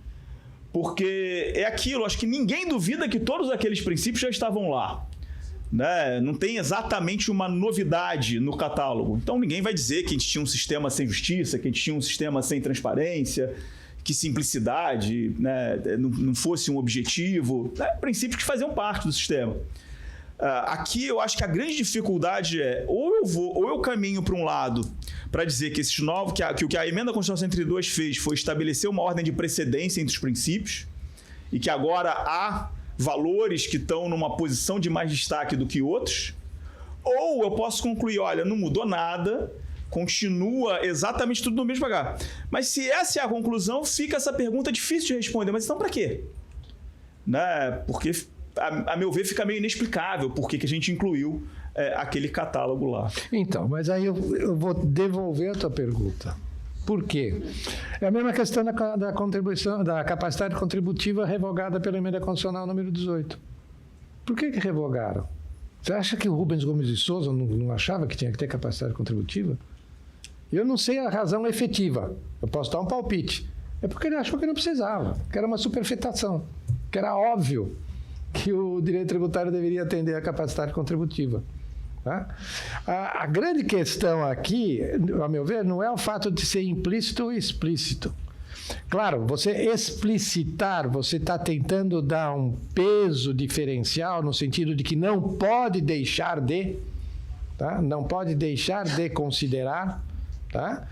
Speaker 11: Porque é aquilo, acho que ninguém duvida que todos aqueles princípios já estavam lá. Né? Não tem exatamente uma novidade no catálogo. Então ninguém vai dizer que a gente tinha um sistema sem justiça, que a gente tinha um sistema sem transparência, que simplicidade, né, não fosse um objetivo. Né? Princípios que faziam parte do sistema. Aqui eu acho que a grande dificuldade é ou eu caminho para um lado para dizer que esses novos, que o que a Emenda Constitucional 132 fez foi estabelecer uma ordem de precedência entre os princípios e que agora há valores que estão numa posição de mais destaque do que outros, ou eu posso concluir, olha, não mudou nada, continua exatamente tudo no mesmo lugar. Mas se essa é a conclusão, fica essa pergunta difícil de responder, mas então para quê? Né? Porque, a meu ver, fica meio inexplicável por que a gente incluiu aquele catálogo lá.
Speaker 10: Então, mas aí eu vou devolver a tua pergunta. Por quê? É a mesma questão da contribuição, da capacidade contributiva revogada pela Emenda Constitucional número 18. Por que revogaram? Você acha que o Rubens Gomes de Souza não achava que tinha que ter capacidade contributiva? Eu não sei a razão efetiva. Eu posso dar um palpite. É porque ele achou que não precisava, que era uma superfetação, que era óbvio que o direito tributário deveria atender à capacidade contributiva. Tá? A grande questão aqui, a meu ver, não é o fato de ser implícito ou explícito. Claro, você explicitar, você está tentando dar um peso diferencial no sentido de que não pode deixar de, tá? Não pode deixar de considerar, tá?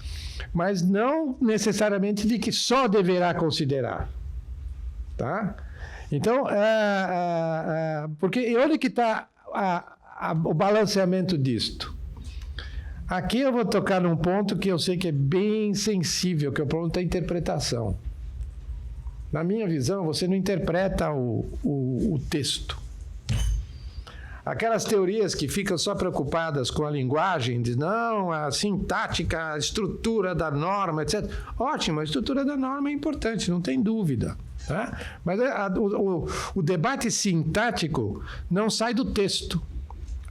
Speaker 10: Mas não necessariamente de que só deverá considerar, tá? Então, porque onde que está o balanceamento disto? Aqui eu vou tocar num ponto que eu sei que é bem sensível, que é o ponto da interpretação. Na minha visão, você não interpreta o texto. Aquelas teorias que ficam só preocupadas com a linguagem, de não, a sintática, a estrutura da norma, etc. Ótimo, a estrutura da norma é importante, não tem dúvida. Tá? Mas o debate sintático não sai do texto.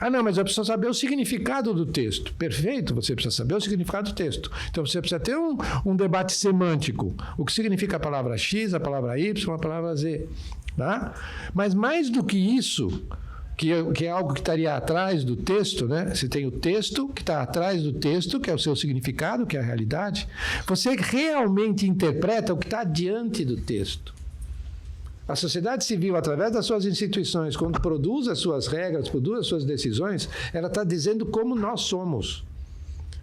Speaker 10: Ah, não, mas eu preciso saber o significado do texto. Perfeito, você precisa saber o significado do texto. Então, você precisa ter um debate semântico. O que significa a palavra X, a palavra Y, a palavra Z. Tá? Mas mais do que isso, que é algo que estaria atrás do texto, né? Você tem o texto que está atrás do texto, que é o seu significado, que é a realidade. Você realmente interpreta o que está diante do texto. A sociedade civil, através das suas instituições, quando produz as suas regras, produz as suas decisões, ela está dizendo como nós somos.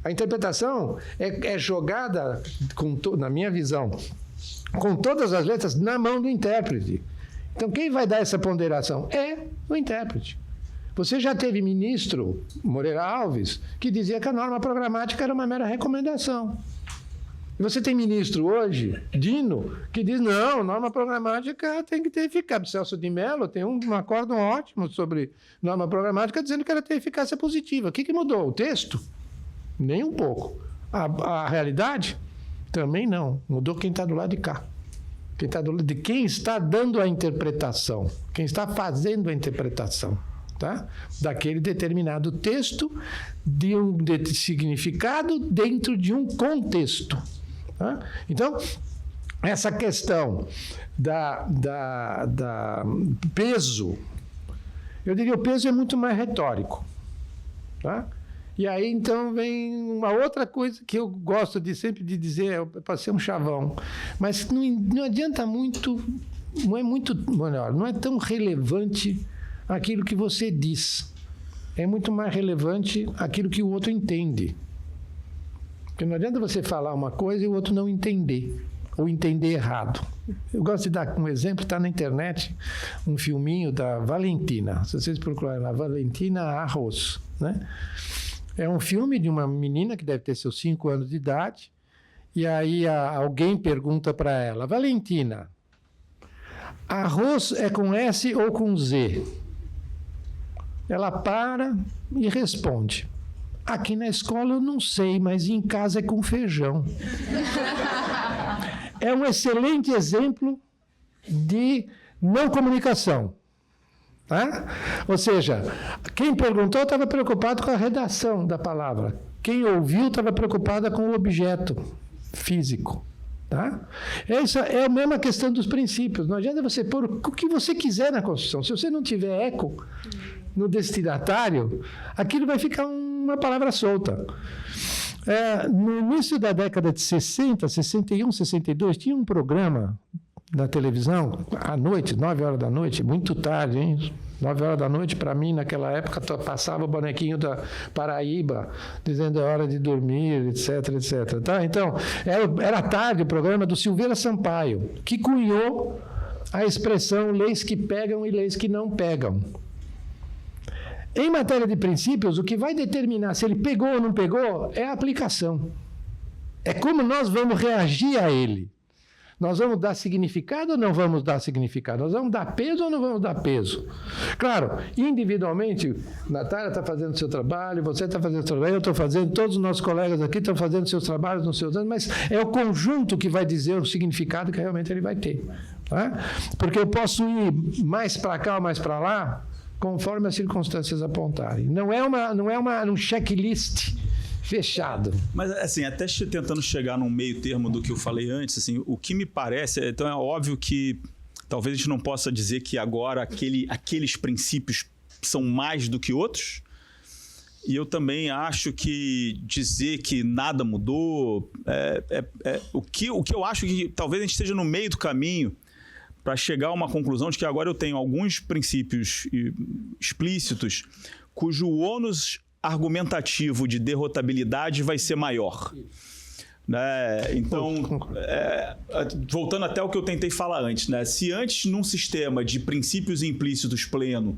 Speaker 10: A interpretação é jogada, na minha visão, com todas as letras na mão do intérprete. Então, quem vai dar essa ponderação? É o intérprete. Você já teve ministro, Moreira Alves, que dizia que a norma programática era uma mera recomendação. E você tem ministro hoje, Dino, que diz, não, norma programática tem que ter eficácia. Celso de Mello tem um acórdão ótimo sobre norma programática dizendo que ela tem eficácia positiva. O que mudou? O texto? Nem um pouco. A realidade? Também não. Mudou quem está do lado de cá. Quem está do lado de quem está dando a interpretação, quem está fazendo a interpretação, tá? Daquele determinado texto, de um significado dentro de um contexto. Tá? Então, essa questão da peso, eu diria o peso é muito mais retórico. Tá? E aí, então, vem uma outra coisa que eu gosto sempre de dizer, para ser um chavão, mas não adianta muito, não é tão relevante aquilo que você diz. É muito mais relevante aquilo que o outro entende. Porque não adianta você falar uma coisa e o outro não entender, ou entender errado. Eu gosto de dar um exemplo, está na internet, um filminho da Valentina. Se vocês procurarem lá, Valentina Arroz, né? É um filme de uma menina que deve ter seus 5 anos de idade, e aí alguém pergunta para ela, Valentina, arroz é com S ou com Z? Ela para e responde, aqui na escola eu não sei, mas em casa é com feijão. É um excelente exemplo de não comunicação. Tá? Ou seja, quem perguntou estava preocupado com a redação da palavra. Quem ouviu estava preocupado com o objeto físico. Tá? Essa é a mesma questão dos princípios. Não adianta você pôr o que você quiser na Constituição. Se você não tiver eco no destinatário, aquilo vai ficar uma palavra solta. No início da década de 60, 61, 62, tinha um programa na televisão, à noite, 9 horas da noite, muito tarde, hein? 9 horas da noite, para mim, naquela época, passava o bonequinho da Paraíba, dizendo é hora de dormir, etc, etc. Tá? Então, era tarde o programa do Silveira Sampaio, que cunhou a expressão leis que pegam e leis que não pegam. Em matéria de princípios, o que vai determinar se ele pegou ou não pegou é a aplicação. É como nós vamos reagir a ele. Nós vamos dar significado ou não vamos dar significado? Nós vamos dar peso ou não vamos dar peso? Claro, individualmente, Natália está fazendo o seu trabalho, você está fazendo o seu trabalho, eu estou fazendo, todos os nossos colegas aqui estão fazendo seus trabalhos nos seus anos, mas é o conjunto que vai dizer o significado que realmente ele vai ter. Tá? Porque eu posso ir mais para cá ou mais para lá, conforme as circunstâncias apontarem. Não é um checklist fechado.
Speaker 11: Mas, assim, até tentando chegar num meio termo do que eu falei antes, assim, o que me parece... Então, é óbvio que talvez a gente não possa dizer que agora aqueles princípios são mais do que outros. E eu também acho que dizer que nada mudou... O que eu acho que talvez a gente esteja no meio do caminho para chegar a uma conclusão de que agora eu tenho alguns princípios explícitos cujo ônus argumentativo de derrotabilidade vai ser maior. Né? Então, voltando até o que eu tentei falar antes, né? Se antes, num sistema de princípios implícitos pleno,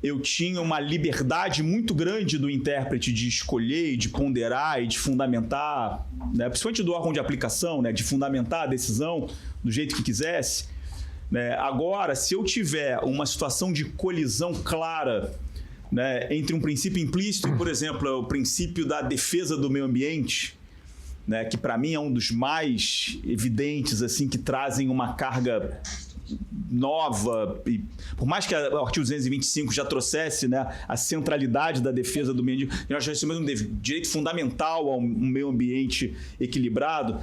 Speaker 11: eu tinha uma liberdade muito grande do intérprete de escolher, de ponderar e de fundamentar, né? Principalmente do órgão de aplicação, né? De fundamentar a decisão do jeito que quisesse. Né? Agora, se eu tiver uma situação de colisão clara, né, entre um princípio implícito e, por exemplo, o princípio da defesa do meio ambiente, né, que para mim é um dos mais evidentes, assim, que trazem uma carga nova, e por mais que o artigo 225 já trouxesse, né, a centralidade da defesa do meio ambiente, nós já recebemos um direito fundamental a um meio ambiente equilibrado.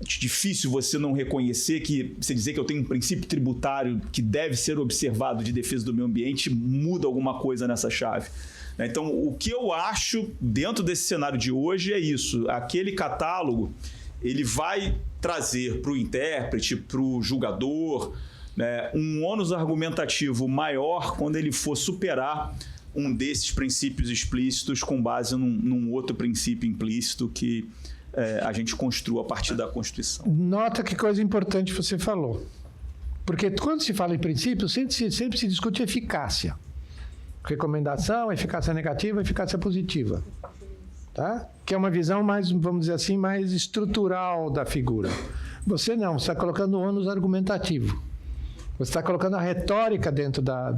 Speaker 11: É difícil você não reconhecer que, você dizer que eu tenho um princípio tributário que deve ser observado de defesa do meio ambiente, muda alguma coisa nessa chave. Então, o que eu acho dentro desse cenário de hoje é isso. Aquele catálogo, ele vai trazer para o intérprete, para o julgador, né, um ônus argumentativo maior quando ele for superar um desses princípios explícitos com base num outro princípio implícito que a gente construa a partir da Constituição.
Speaker 10: Nota que coisa importante você falou. Porque quando se fala em princípio, sempre se discute eficácia. Recomendação, eficácia negativa, eficácia positiva. Tá? Que é uma visão mais, vamos dizer assim, mais estrutural da figura. Você não, você está colocando o ônus argumentativo. Você está colocando a retórica dentro da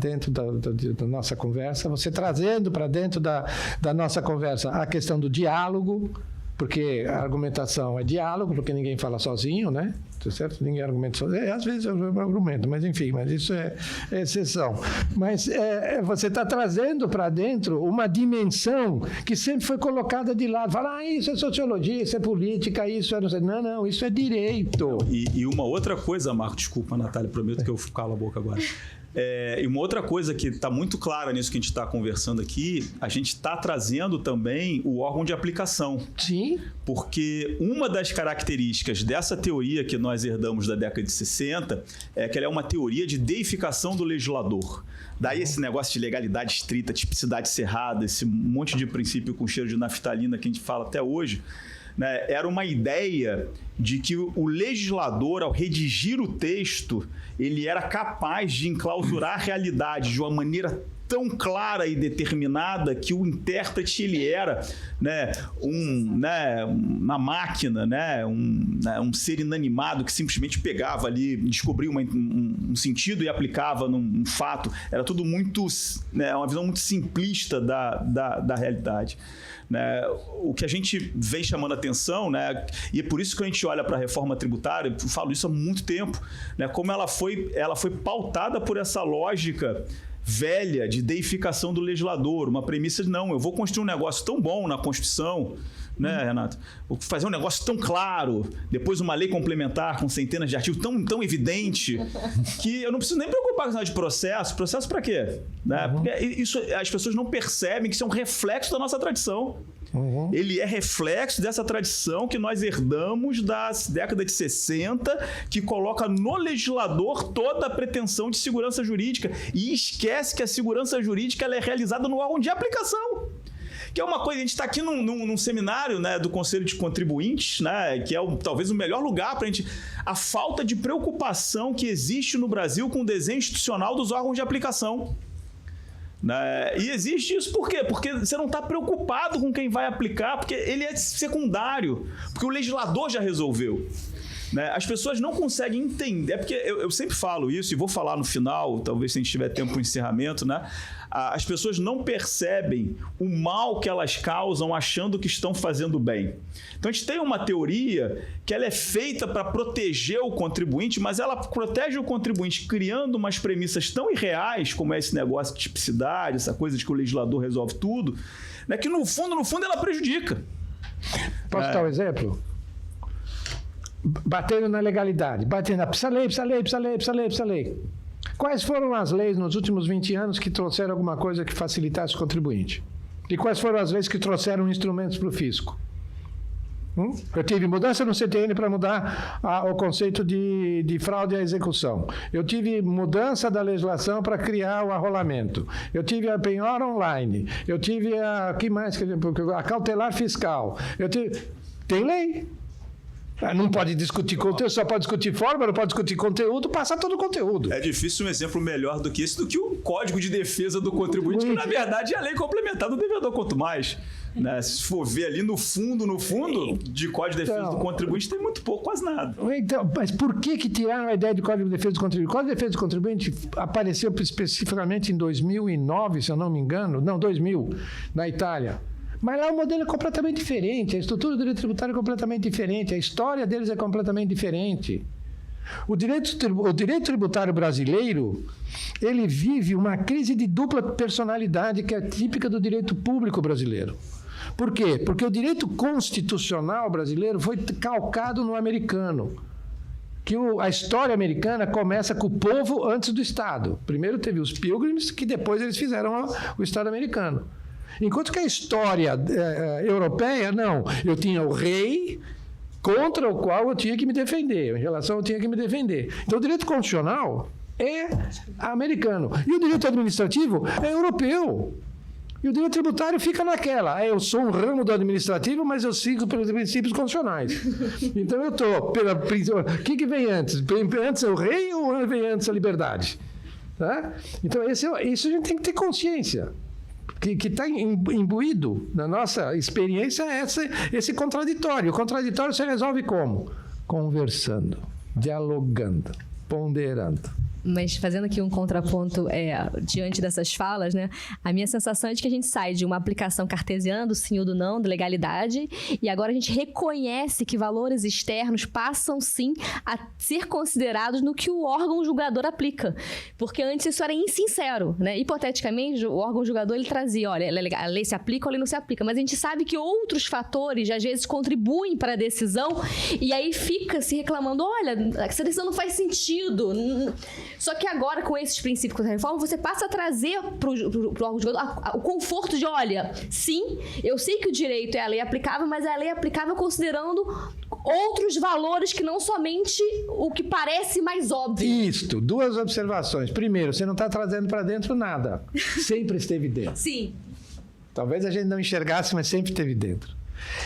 Speaker 10: nossa conversa, você trazendo para dentro da nossa conversa a questão do diálogo, porque a argumentação é diálogo, porque ninguém fala sozinho, né? Certo? Ninguém argumenta sozinho. Às vezes eu argumento, mas enfim, mas isso é exceção. Mas você está trazendo para dentro uma dimensão que sempre foi colocada de lado. Fala, isso é sociologia, isso é política, isso é... Não, isso é direito.
Speaker 11: E uma outra coisa, Marco, desculpa, Natália, prometo que eu calo a boca agora. E uma outra coisa que está muito clara nisso que a gente está conversando aqui, a gente está trazendo também o órgão de aplicação.
Speaker 10: Sim.
Speaker 11: Porque uma das características dessa teoria que nós herdamos da década de 60 é que ela é uma teoria de deificação do legislador. Daí esse negócio de legalidade estrita, tipicidade cerrada, esse monte de princípio com cheiro de naftalina que a gente fala até hoje, né, era uma ideia de que o legislador, ao redigir o texto, ele era capaz de enclausurar a realidade de uma maneira tão clara e determinada que o intérprete ele era, né, uma máquina, né, um ser inanimado que simplesmente pegava ali, descobria um sentido e aplicava num fato. Era tudo muito, né, uma visão muito simplista da realidade. Né? O que a gente vem chamando a atenção, né? E é por isso que a gente olha para a reforma tributária, eu falo isso há muito tempo, né? Como ela foi pautada por essa lógica velha de deificação do legislador, uma premissa de não, eu vou construir um negócio tão bom na Constituição, né, Renato? Vou fazer um negócio tão claro, depois uma lei complementar com centenas de artigos tão evidente, que eu não preciso nem preocupar com esse de processo. Processo para quê? Né? Porque isso, as pessoas não percebem que isso é um reflexo da nossa tradição. Ele é reflexo dessa tradição que nós herdamos da década de 60, que coloca no legislador toda a pretensão de segurança jurídica e esquece que a segurança jurídica ela é realizada no órgão de aplicação. Que é uma coisa, a gente está aqui num seminário, né, do Conselho de Contribuintes, né, que é talvez o melhor lugar para a gente... A falta de preocupação que existe no Brasil com o desenho institucional dos órgãos de aplicação. Né? E existe isso por quê? Porque você não está preocupado com quem vai aplicar, porque ele é secundário, porque o legislador já resolveu. Né? As pessoas não conseguem entender, porque eu sempre falo isso, e vou falar no final, talvez se a gente tiver tempo para o encerramento, né? As pessoas não percebem o mal que elas causam achando que estão fazendo bem. Então a gente tem uma teoria que ela é feita para proteger o contribuinte, mas ela protege o contribuinte criando umas premissas tão irreais, como é esse negócio de tipicidade, essa coisa de que o legislador resolve tudo, né? Que no fundo ela prejudica.
Speaker 10: Posso dar um exemplo? Batendo na legalidade, precisa lei. Quais foram as leis nos últimos 20 anos que trouxeram alguma coisa que facilitasse o contribuinte? E quais foram as leis que trouxeram instrumentos para o fisco? Eu tive mudança no CTN para mudar o conceito de fraude à execução. Eu tive mudança da legislação para criar o arrolamento. Eu tive a penhora online. Eu tive a cautelar fiscal. Tem lei. Não pode discutir conteúdo, só pode discutir forma, não pode discutir conteúdo, passa todo o conteúdo.
Speaker 11: É difícil um exemplo melhor do que esse, do que o Código de Defesa do Contribuinte, que na verdade é a lei complementar do devedor, quanto mais. Né? Se for ver ali no fundo, de Código de Defesa do Contribuinte, tem muito pouco, quase nada.
Speaker 10: Então, mas por que tiraram a ideia de Código de Defesa do Contribuinte? O Código de Defesa do Contribuinte apareceu especificamente em 2009, se eu não me engano, 2000, na Itália. Mas lá o modelo é completamente diferente, a estrutura do direito tributário é completamente diferente, a história deles é completamente diferente. O direito tributário brasileiro, ele vive uma crise de dupla personalidade que é típica do direito público brasileiro. Por quê? Porque o direito constitucional brasileiro foi calcado no americano. Que a história americana começa com o povo antes do Estado. Primeiro teve os Pilgrims, que depois eles fizeram o Estado americano. Enquanto que a história europeia, não. Eu tinha o rei contra o qual eu tinha que me defender. Em relação eu tinha que me defender. Então, o direito constitucional é americano. E o direito administrativo é europeu. E o direito tributário fica naquela. Eu sou um ramo do administrativo, mas eu sigo pelos princípios constitucionais. Então, eu estou pela... O que vem antes? Antes é o rei ou vem antes a liberdade? Tá? Então, isso a gente tem que ter consciência. Que está imbuído na nossa experiência esse contraditório. O contraditório se resolve como? Conversando, dialogando, ponderando.
Speaker 7: Mas fazendo aqui um contraponto diante dessas falas, né? A minha sensação é de que a gente sai de uma aplicação cartesiana do sim ou do não, de legalidade, e agora a gente reconhece que valores externos passam sim a ser considerados no que o órgão julgador aplica. Porque antes isso era insincero, né? Hipoteticamente, o órgão julgador ele trazia, olha, a lei se aplica ou a lei não se aplica, mas a gente sabe que outros fatores às vezes contribuem para a decisão, e aí fica se reclamando, olha, essa decisão não faz sentido. Só que agora, com esses princípios da reforma, você passa a trazer para o órgão julgador o conforto de, olha, sim, eu sei que o direito é a lei aplicável, mas é a lei aplicável considerando outros valores que não somente o que parece mais óbvio.
Speaker 10: Isto, duas observações. Primeiro, você não está trazendo para dentro nada. Sempre esteve dentro.
Speaker 7: Sim.
Speaker 10: Talvez a gente não enxergasse, mas sempre esteve dentro.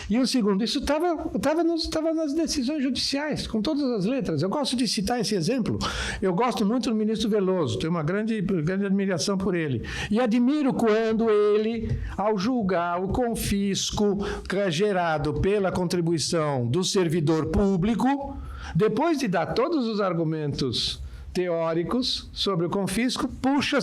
Speaker 10: E o segundo, isso estava nas decisões judiciais, com todas as letras. Eu gosto de citar esse exemplo. Eu gosto muito do ministro Veloso, tenho uma grande admiração por ele. E admiro quando ele, ao julgar o confisco gerado pela contribuição do servidor público, depois de dar todos os argumentos teóricos sobre o confisco, puxa a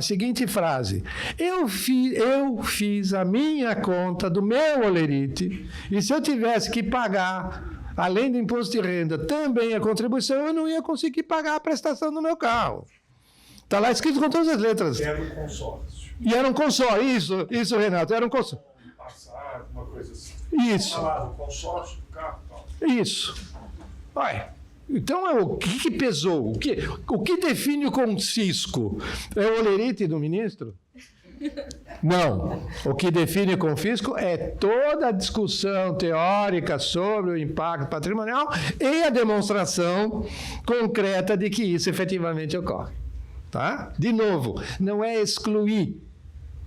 Speaker 10: seguinte frase: eu fiz a minha conta do meu olerite, e se eu tivesse que pagar, além do imposto de renda, também a contribuição, eu não ia conseguir pagar a prestação do meu carro. Está lá escrito com todas as letras.
Speaker 12: Era um consórcio.
Speaker 10: E era um consórcio, isso, Renato, era um consórcio.
Speaker 12: Passar, alguma coisa assim.
Speaker 10: Isso.
Speaker 12: Falava do consórcio do carro e tal.
Speaker 10: Isso. Vai. Então, o que pesou? O que define o confisco? É o olerite do ministro? Não. O que define o confisco é toda a discussão teórica sobre o impacto patrimonial e a demonstração concreta de que isso efetivamente ocorre. Tá? De novo, não é excluir.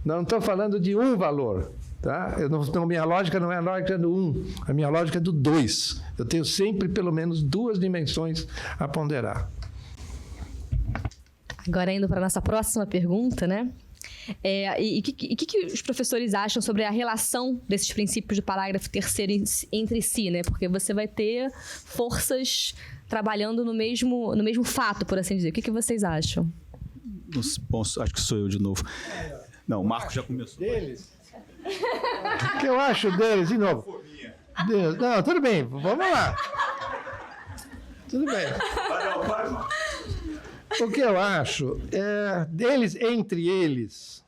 Speaker 10: Não estou falando de um valor. Tá? Minha lógica não é a lógica do 1, a minha lógica é do 2. Eu tenho sempre pelo menos duas dimensões a ponderar.
Speaker 7: Agora indo para a nossa próxima pergunta, né? E o que os professores acham sobre a relação desses princípios do parágrafo 3º entre si, né? Porque você vai ter forças trabalhando no mesmo fato, por assim dizer. O que vocês acham?
Speaker 11: Bom, acho que sou eu de novo. Não, o Marco já começou.
Speaker 10: Deles? O que eu acho deles, de novo? Não, tudo bem, vamos lá. Tudo bem. O que eu acho entre eles,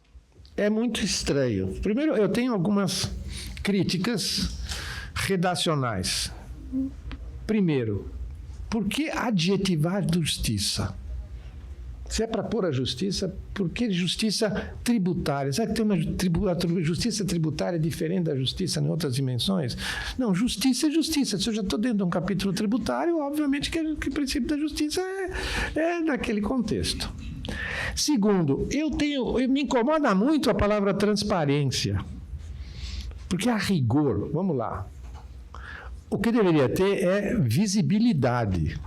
Speaker 10: é muito estranho. Primeiro, eu tenho algumas críticas redacionais. Primeiro, por que adjetivar justiça? Se é para pôr a justiça, por que justiça tributária? Será que tem uma justiça tributária diferente da justiça em outras dimensões? Não, justiça é justiça. Se eu já estou dentro de um capítulo tributário, obviamente que o princípio da justiça é naquele contexto. Segundo, me incomoda muito a palavra transparência. Porque a rigor, vamos lá, o que deveria ter é visibilidade.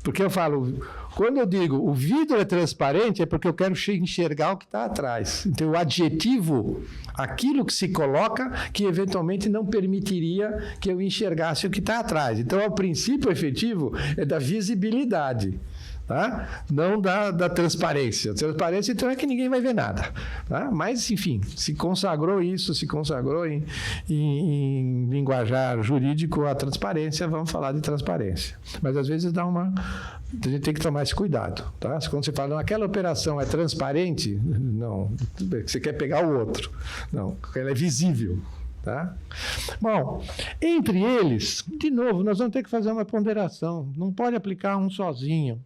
Speaker 10: Porque eu falo, quando eu digo o vidro é transparente, é porque eu quero enxergar o que está atrás. Então, o adjetivo, aquilo que se coloca, que eventualmente não permitiria que eu enxergasse o que está atrás. Então, o princípio efetivo é da visibilidade. Tá? Não da transparência. A transparência, então, é que ninguém vai ver nada. Tá? Mas, enfim, se consagrou em linguajar jurídico a transparência, vamos falar de transparência. Mas, às vezes, a gente tem que tomar esse cuidado. Tá? Quando você fala, aquela operação é transparente, não, você quer pegar o outro. Não, ela é visível. Tá? Bom, entre eles, de novo, nós vamos ter que fazer uma ponderação. Não pode aplicar um sozinho.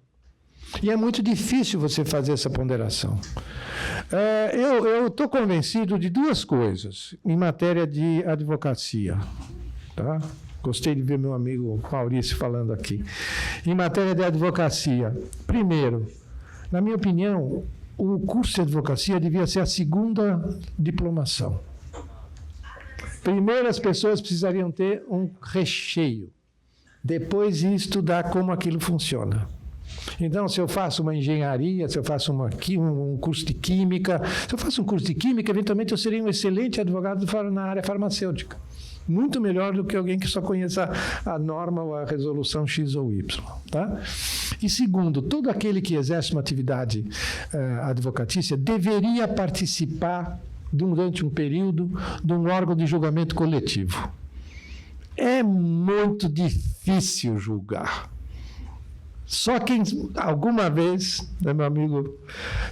Speaker 10: E é muito difícil você fazer essa ponderação. Eu estou convencido de duas coisas em matéria de advocacia. Tá? Gostei de ver meu amigo Maurício falando aqui. Em matéria de advocacia, primeiro, na minha opinião, o curso de advocacia devia ser a segunda diplomação. Primeiro, as pessoas precisariam ter um recheio. Depois, estudar como aquilo funciona. Então, se eu faço uma engenharia, se eu faço um curso de química, se eu faço um curso de química, eventualmente eu serei um excelente advogado na área farmacêutica. Muito melhor do que alguém que só conheça a norma ou a resolução X ou Y. Tá? E segundo, todo aquele que exerce uma atividade advocatícia deveria participar, durante um período, de um órgão de julgamento coletivo. É muito difícil julgar. Só quem alguma vez, né, meu amigo,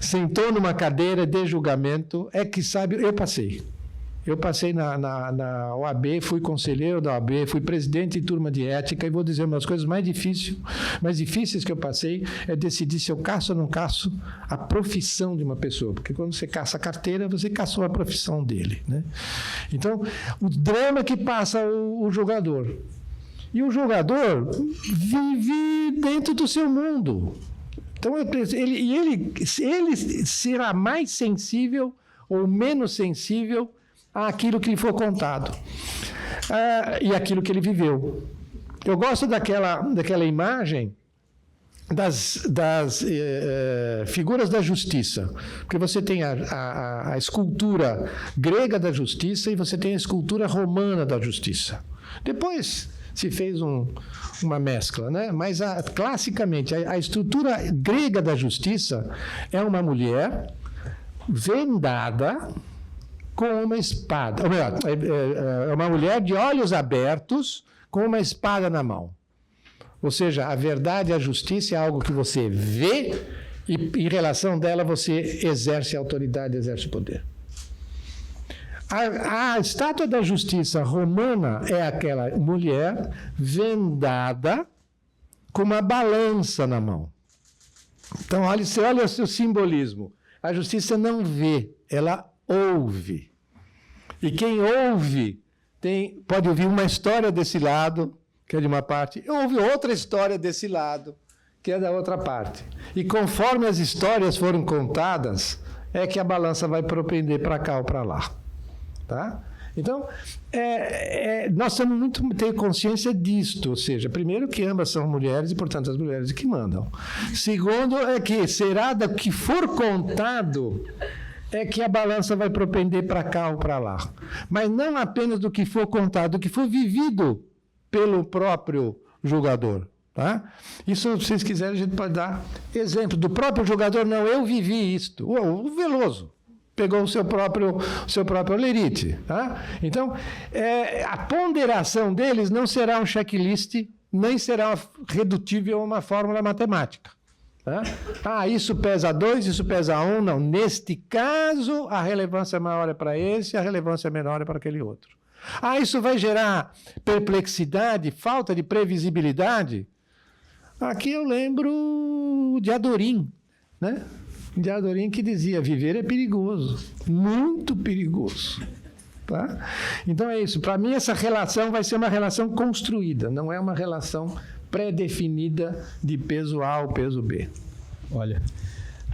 Speaker 10: sentou numa cadeira de julgamento é que sabe. Eu passei na OAB, fui conselheiro da OAB, fui presidente de turma de ética, e vou dizer, uma das coisas mais difíceis que eu passei é decidir se eu caço ou não caço a profissão de uma pessoa. Porque quando você caça a carteira, você caçou a profissão dele. Né? Então, o drama que passa o julgador. E o julgador vive dentro do seu mundo. Então, ele será mais sensível ou menos sensível àquilo que lhe for contado e àquilo que ele viveu. Eu gosto daquela imagem das figuras da justiça, porque você tem a escultura grega da justiça e você tem a escultura romana da justiça. Depois se fez uma mescla, né? Mas classicamente a estrutura grega da justiça é uma mulher vendada com uma espada, ou melhor, é uma mulher de olhos abertos com uma espada na mão. Ou seja, a verdade e a justiça é algo que você vê e em relação dela você exerce autoridade, exerce poder. A estátua da justiça romana é aquela mulher vendada com uma balança na mão. Então, olha o seu simbolismo. A justiça não vê, ela ouve. E quem ouve pode ouvir uma história desse lado, que é de uma parte, e ouve outra história desse lado, que é da outra parte. E conforme as histórias foram contadas, é que a balança vai propender para cá ou para lá. Tá? Então, nós temos muito ter consciência disto, ou seja, primeiro que ambas são mulheres e, portanto, as mulheres que mandam. Segundo, é que será do que for contado é que a balança vai propender para cá ou para lá. Mas não apenas do que for contado, do que for vivido pelo próprio julgador. Tá? Isso, se vocês quiserem, a gente pode dar exemplo do próprio julgador. Não, eu vivi isto. O Veloso pegou o seu próprio olerite. Tá? Então, a ponderação deles não será um checklist, nem será redutível a uma fórmula matemática. Tá? Isso pesa 2, isso pesa 1. Não. Neste caso, a relevância maior é para esse, a relevância menor é para aquele outro. Isso vai gerar perplexidade, falta de previsibilidade? Aqui eu lembro de Adorim, né? De Adorim, que dizia: viver é perigoso, muito perigoso. Tá? Então é isso. Para mim, essa relação vai ser uma relação construída, não é uma relação pré-definida de peso A ou peso B.
Speaker 11: Olha,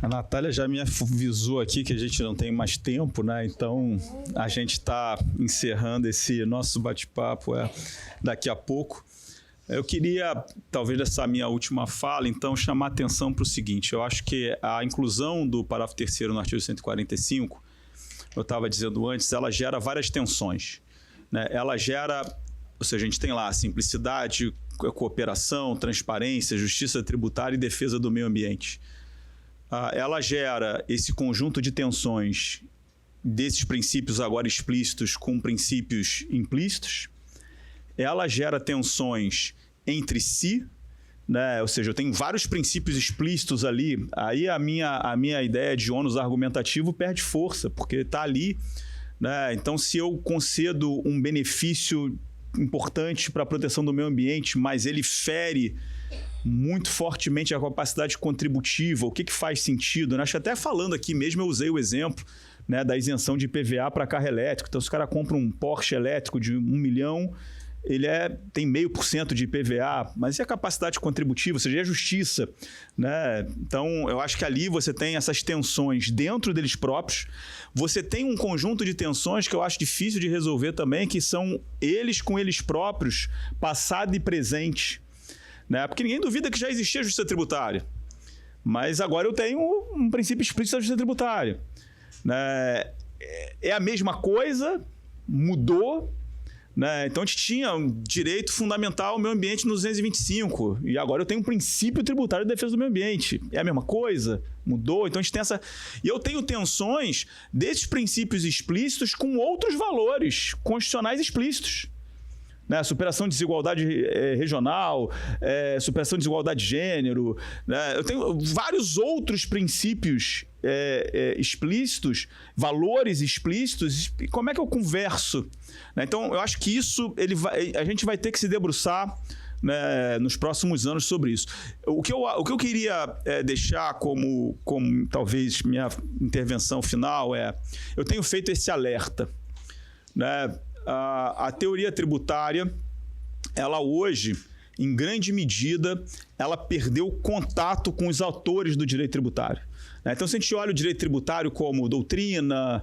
Speaker 11: a Natália já me avisou aqui que a gente não tem mais tempo, né? Então a gente está encerrando esse nosso bate-papo daqui a pouco. Eu queria, talvez nessa minha última fala, então, chamar a atenção para o seguinte: eu acho que a inclusão do parágrafo 3º no artigo 145, eu estava dizendo antes, ela gera várias tensões, né? Ela gera, ou seja, a gente tem lá simplicidade, cooperação, transparência, justiça tributária e defesa do meio ambiente. Ela gera esse conjunto de tensões desses princípios agora explícitos com princípios implícitos. Ela gera tensões entre si, né? Ou seja, eu tenho vários princípios explícitos ali, aí a minha ideia de ônus argumentativo perde força, porque está ali, né? Então, se eu concedo um benefício importante para a proteção do meio ambiente, mas ele fere muito fortemente a capacidade contributiva, o que faz sentido, né? Acho que até falando aqui mesmo eu usei o exemplo, né, da isenção de IPVA para carro elétrico. Então, se o cara compra um Porsche elétrico de 1 milhão, ele tem 0,5% de IPVA, mas e a capacidade contributiva, ou seja, a justiça, né? Então, eu acho que ali você tem essas tensões dentro deles próprios. Você tem um conjunto de tensões que eu acho difícil de resolver também, que são eles com eles próprios, passado e presente, né? Porque ninguém duvida que já existia justiça tributária, mas agora eu tenho um princípio explícito da justiça tributária, né? É a mesma coisa, mudou, né? Então a gente tinha um direito fundamental ao meio ambiente no 225 e agora eu tenho um princípio tributário de defesa do meio ambiente. É a mesma coisa? Mudou? Então a gente tem essa... E eu tenho tensões desses princípios explícitos com outros valores constitucionais explícitos, né? Superação de desigualdade regional, superação de desigualdade de gênero, né? Eu tenho vários outros princípios explícitos, valores explícitos. E como é que eu converso, né? Então, eu acho que isso a gente vai ter que se debruçar, né, nos próximos anos sobre isso. O que eu queria deixar como talvez minha intervenção final eu tenho feito esse alerta, né? A teoria tributária, ela hoje, em grande medida, ela perdeu contato com os autores do direito tributário, né? Então, se a gente olha o direito tributário como doutrina,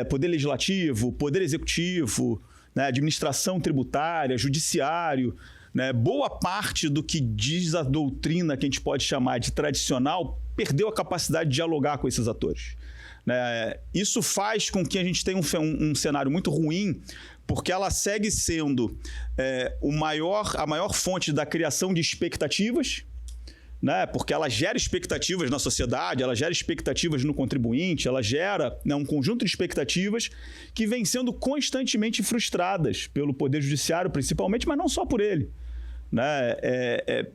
Speaker 11: poder legislativo, poder executivo, né, administração tributária, judiciário, né, boa parte do que diz a doutrina, que a gente pode chamar de tradicional, perdeu a capacidade de dialogar com esses atores, né? Isso faz com que a gente tenha um cenário muito ruim, porque ela segue sendo a maior fonte da criação de expectativas, né? Porque ela gera expectativas na sociedade, ela gera expectativas no contribuinte, ela gera, né, um conjunto de expectativas que vem sendo constantemente frustradas pelo Poder Judiciário, principalmente, mas não só por ele, né?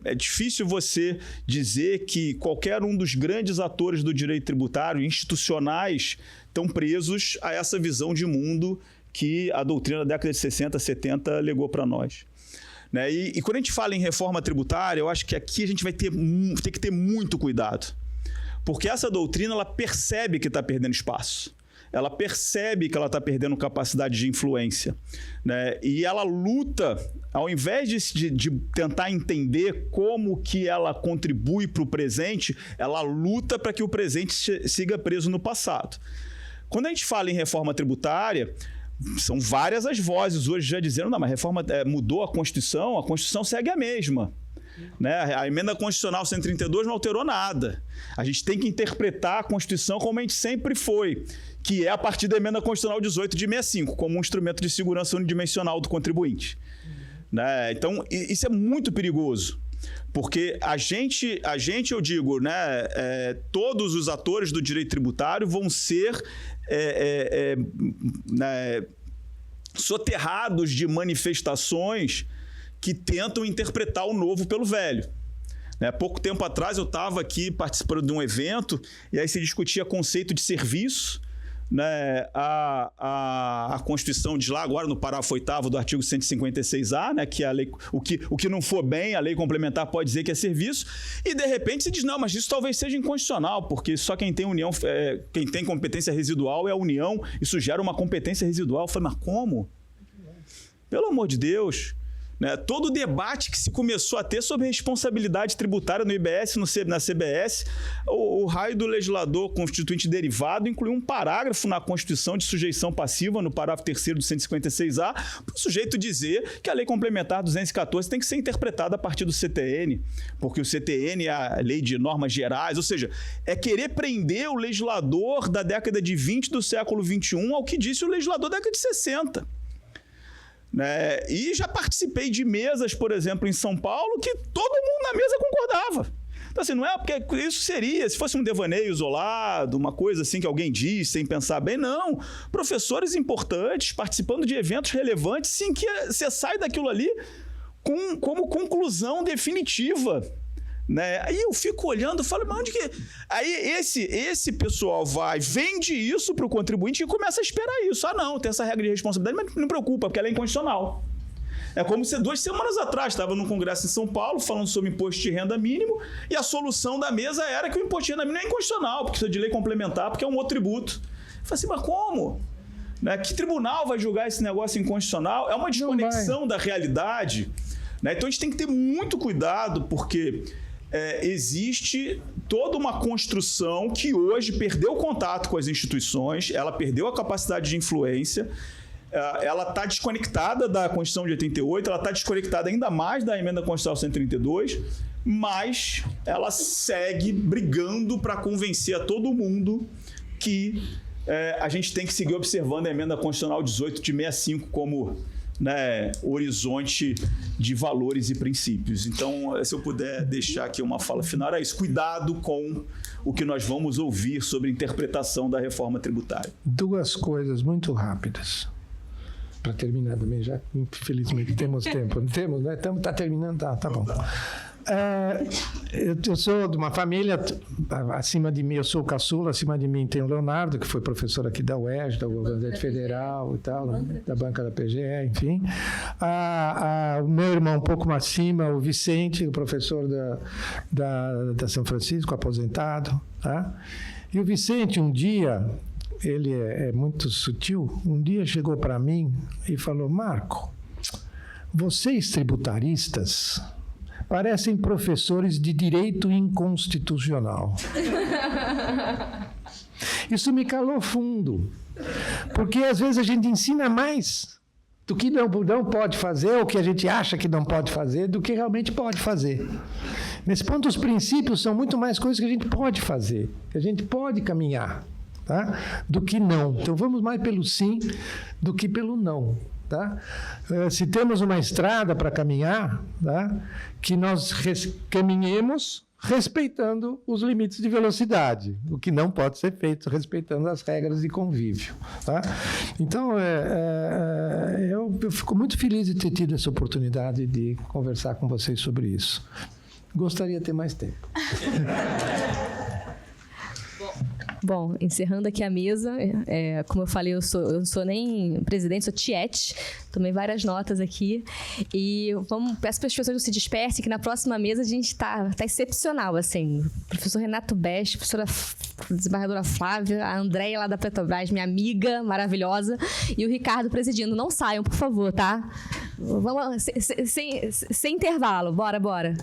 Speaker 11: É difícil você dizer que qualquer um dos grandes atores do direito tributário, institucionais, estão presos a essa visão de mundo que a doutrina da década de 60, 70 legou para nós, né? E quando a gente fala em reforma tributária, eu acho que aqui a gente vai ter que ter muito cuidado, porque essa doutrina ela percebe que está perdendo espaço, ela percebe que ela está perdendo capacidade de influência, né? E ela luta, ao invés de tentar entender como que ela contribui para o presente, ela luta para que o presente siga preso no passado. Quando a gente fala em reforma tributária, são várias as vozes hoje já dizendo: não, mas a reforma mudou a Constituição segue a mesma, né? A emenda constitucional 132 não alterou nada. A gente tem que interpretar a Constituição como a gente sempre foi, que é a partir da emenda constitucional 18 de 65, como um instrumento de segurança unidimensional do contribuinte, né? Então, isso é muito perigoso, porque a gente eu digo, né, todos os atores do direito tributário vão ser soterrados de manifestações que tentam interpretar o novo pelo velho, né? Pouco tempo atrás eu estava aqui participando de um evento e aí se discutia conceito de serviço, né, a Constituição diz lá agora no parágrafo 8º do artigo 156A, né, que a lei, o que não for bem, a lei complementar pode dizer que é serviço, e de repente se diz, não, mas isso talvez seja inconstitucional, porque só quem tem união, quem tem competência residual é a União, isso gera uma competência residual. Eu falei, mas como? Pelo amor de Deus. Né? Todo o debate que se começou a ter sobre responsabilidade tributária no IBS, na CBS, o raio do legislador constituinte derivado incluiu um parágrafo na Constituição de sujeição passiva, no parágrafo 3º do 156A, para o sujeito dizer que a Lei Complementar 214 tem que ser interpretada a partir do CTN, porque o CTN é a Lei de Normas Gerais, ou seja, é querer prender o legislador da década de 20 do século XXI ao que disse o legislador da década de 60. Né? E já participei de mesas, por exemplo, em São Paulo, que todo mundo na mesa concordava. Então, assim, não é porque isso seria, se fosse um devaneio isolado, uma coisa assim que alguém diz sem pensar bem, não. Professores importantes participando de eventos relevantes, sim, que você sai daquilo ali como conclusão definitiva. Né? Aí eu fico olhando e falo, mas onde que... Aí esse pessoal vende isso para o contribuinte e começa a esperar isso. Ah, não, tem essa regra de responsabilidade, mas não preocupa, porque ela é inconstitucional. É como se 2 semanas atrás estava num congresso em São Paulo falando sobre imposto de renda mínimo e a solução da mesa era que o imposto de renda mínimo é inconstitucional, porque precisa de lei complementar, porque é um outro tributo. Eu falei assim, mas como? Né? Que tribunal vai julgar esse negócio inconstitucional? É uma desconexão da realidade. Né? Então a gente tem que ter muito cuidado, porque... existe toda uma construção que hoje perdeu o contato com as instituições, ela perdeu a capacidade de influência, ela está desconectada da Constituição de 88, ela está desconectada ainda mais da Emenda Constitucional 132, mas ela segue brigando para convencer a todo mundo que a gente tem que seguir observando a Emenda Constitucional 18 de 65 como... Né, horizonte de valores e princípios. Então, se eu puder deixar aqui uma fala final, é isso. Cuidado com o que nós vamos ouvir sobre interpretação da reforma tributária.
Speaker 10: 2 coisas muito rápidas. Para terminar também, já infelizmente temos tempo. Não temos, né? Está terminando? Tá bom. Eu sou de uma família, acima de mim, eu sou o caçula, acima de mim tem o Leonardo, que foi professor aqui da UERJ, da Universidade Federal e tal, da banca da PGE, enfim. O meu irmão um pouco mais acima, o Vicente, o professor da São Francisco, aposentado. Tá? E o Vicente, um dia, ele é muito sutil, um dia chegou para mim e falou, Marco, vocês tributaristas... parecem professores de direito inconstitucional. Isso me calou fundo, porque às vezes a gente ensina mais do que não pode fazer, ou que a gente acha que não pode fazer, do que realmente pode fazer. Nesse ponto, os princípios são muito mais coisas que a gente pode fazer, que a gente pode caminhar, tá? Do que não. Então vamos mais pelo sim do que pelo não. Tá? Se temos uma estrada para caminhar, tá? Que nós caminhemos respeitando os limites de velocidade, o que não pode ser feito respeitando as regras de convívio. Tá? Então, eu fico muito feliz de ter tido essa oportunidade de conversar com vocês sobre isso. Gostaria de ter mais tempo.
Speaker 7: Bom, encerrando aqui a mesa, como eu falei, eu não sou nem presidente, sou tiete, tomei várias notas aqui e peço para as pessoas não se dispersem, que na próxima mesa a gente tá excepcional, assim, professor Renato Best, professora desembargadora Flávia, a Andréia lá da Petrobras, minha amiga maravilhosa, e o Ricardo presidindo. Não saiam, por favor, tá? Vamos sem intervalo, bora.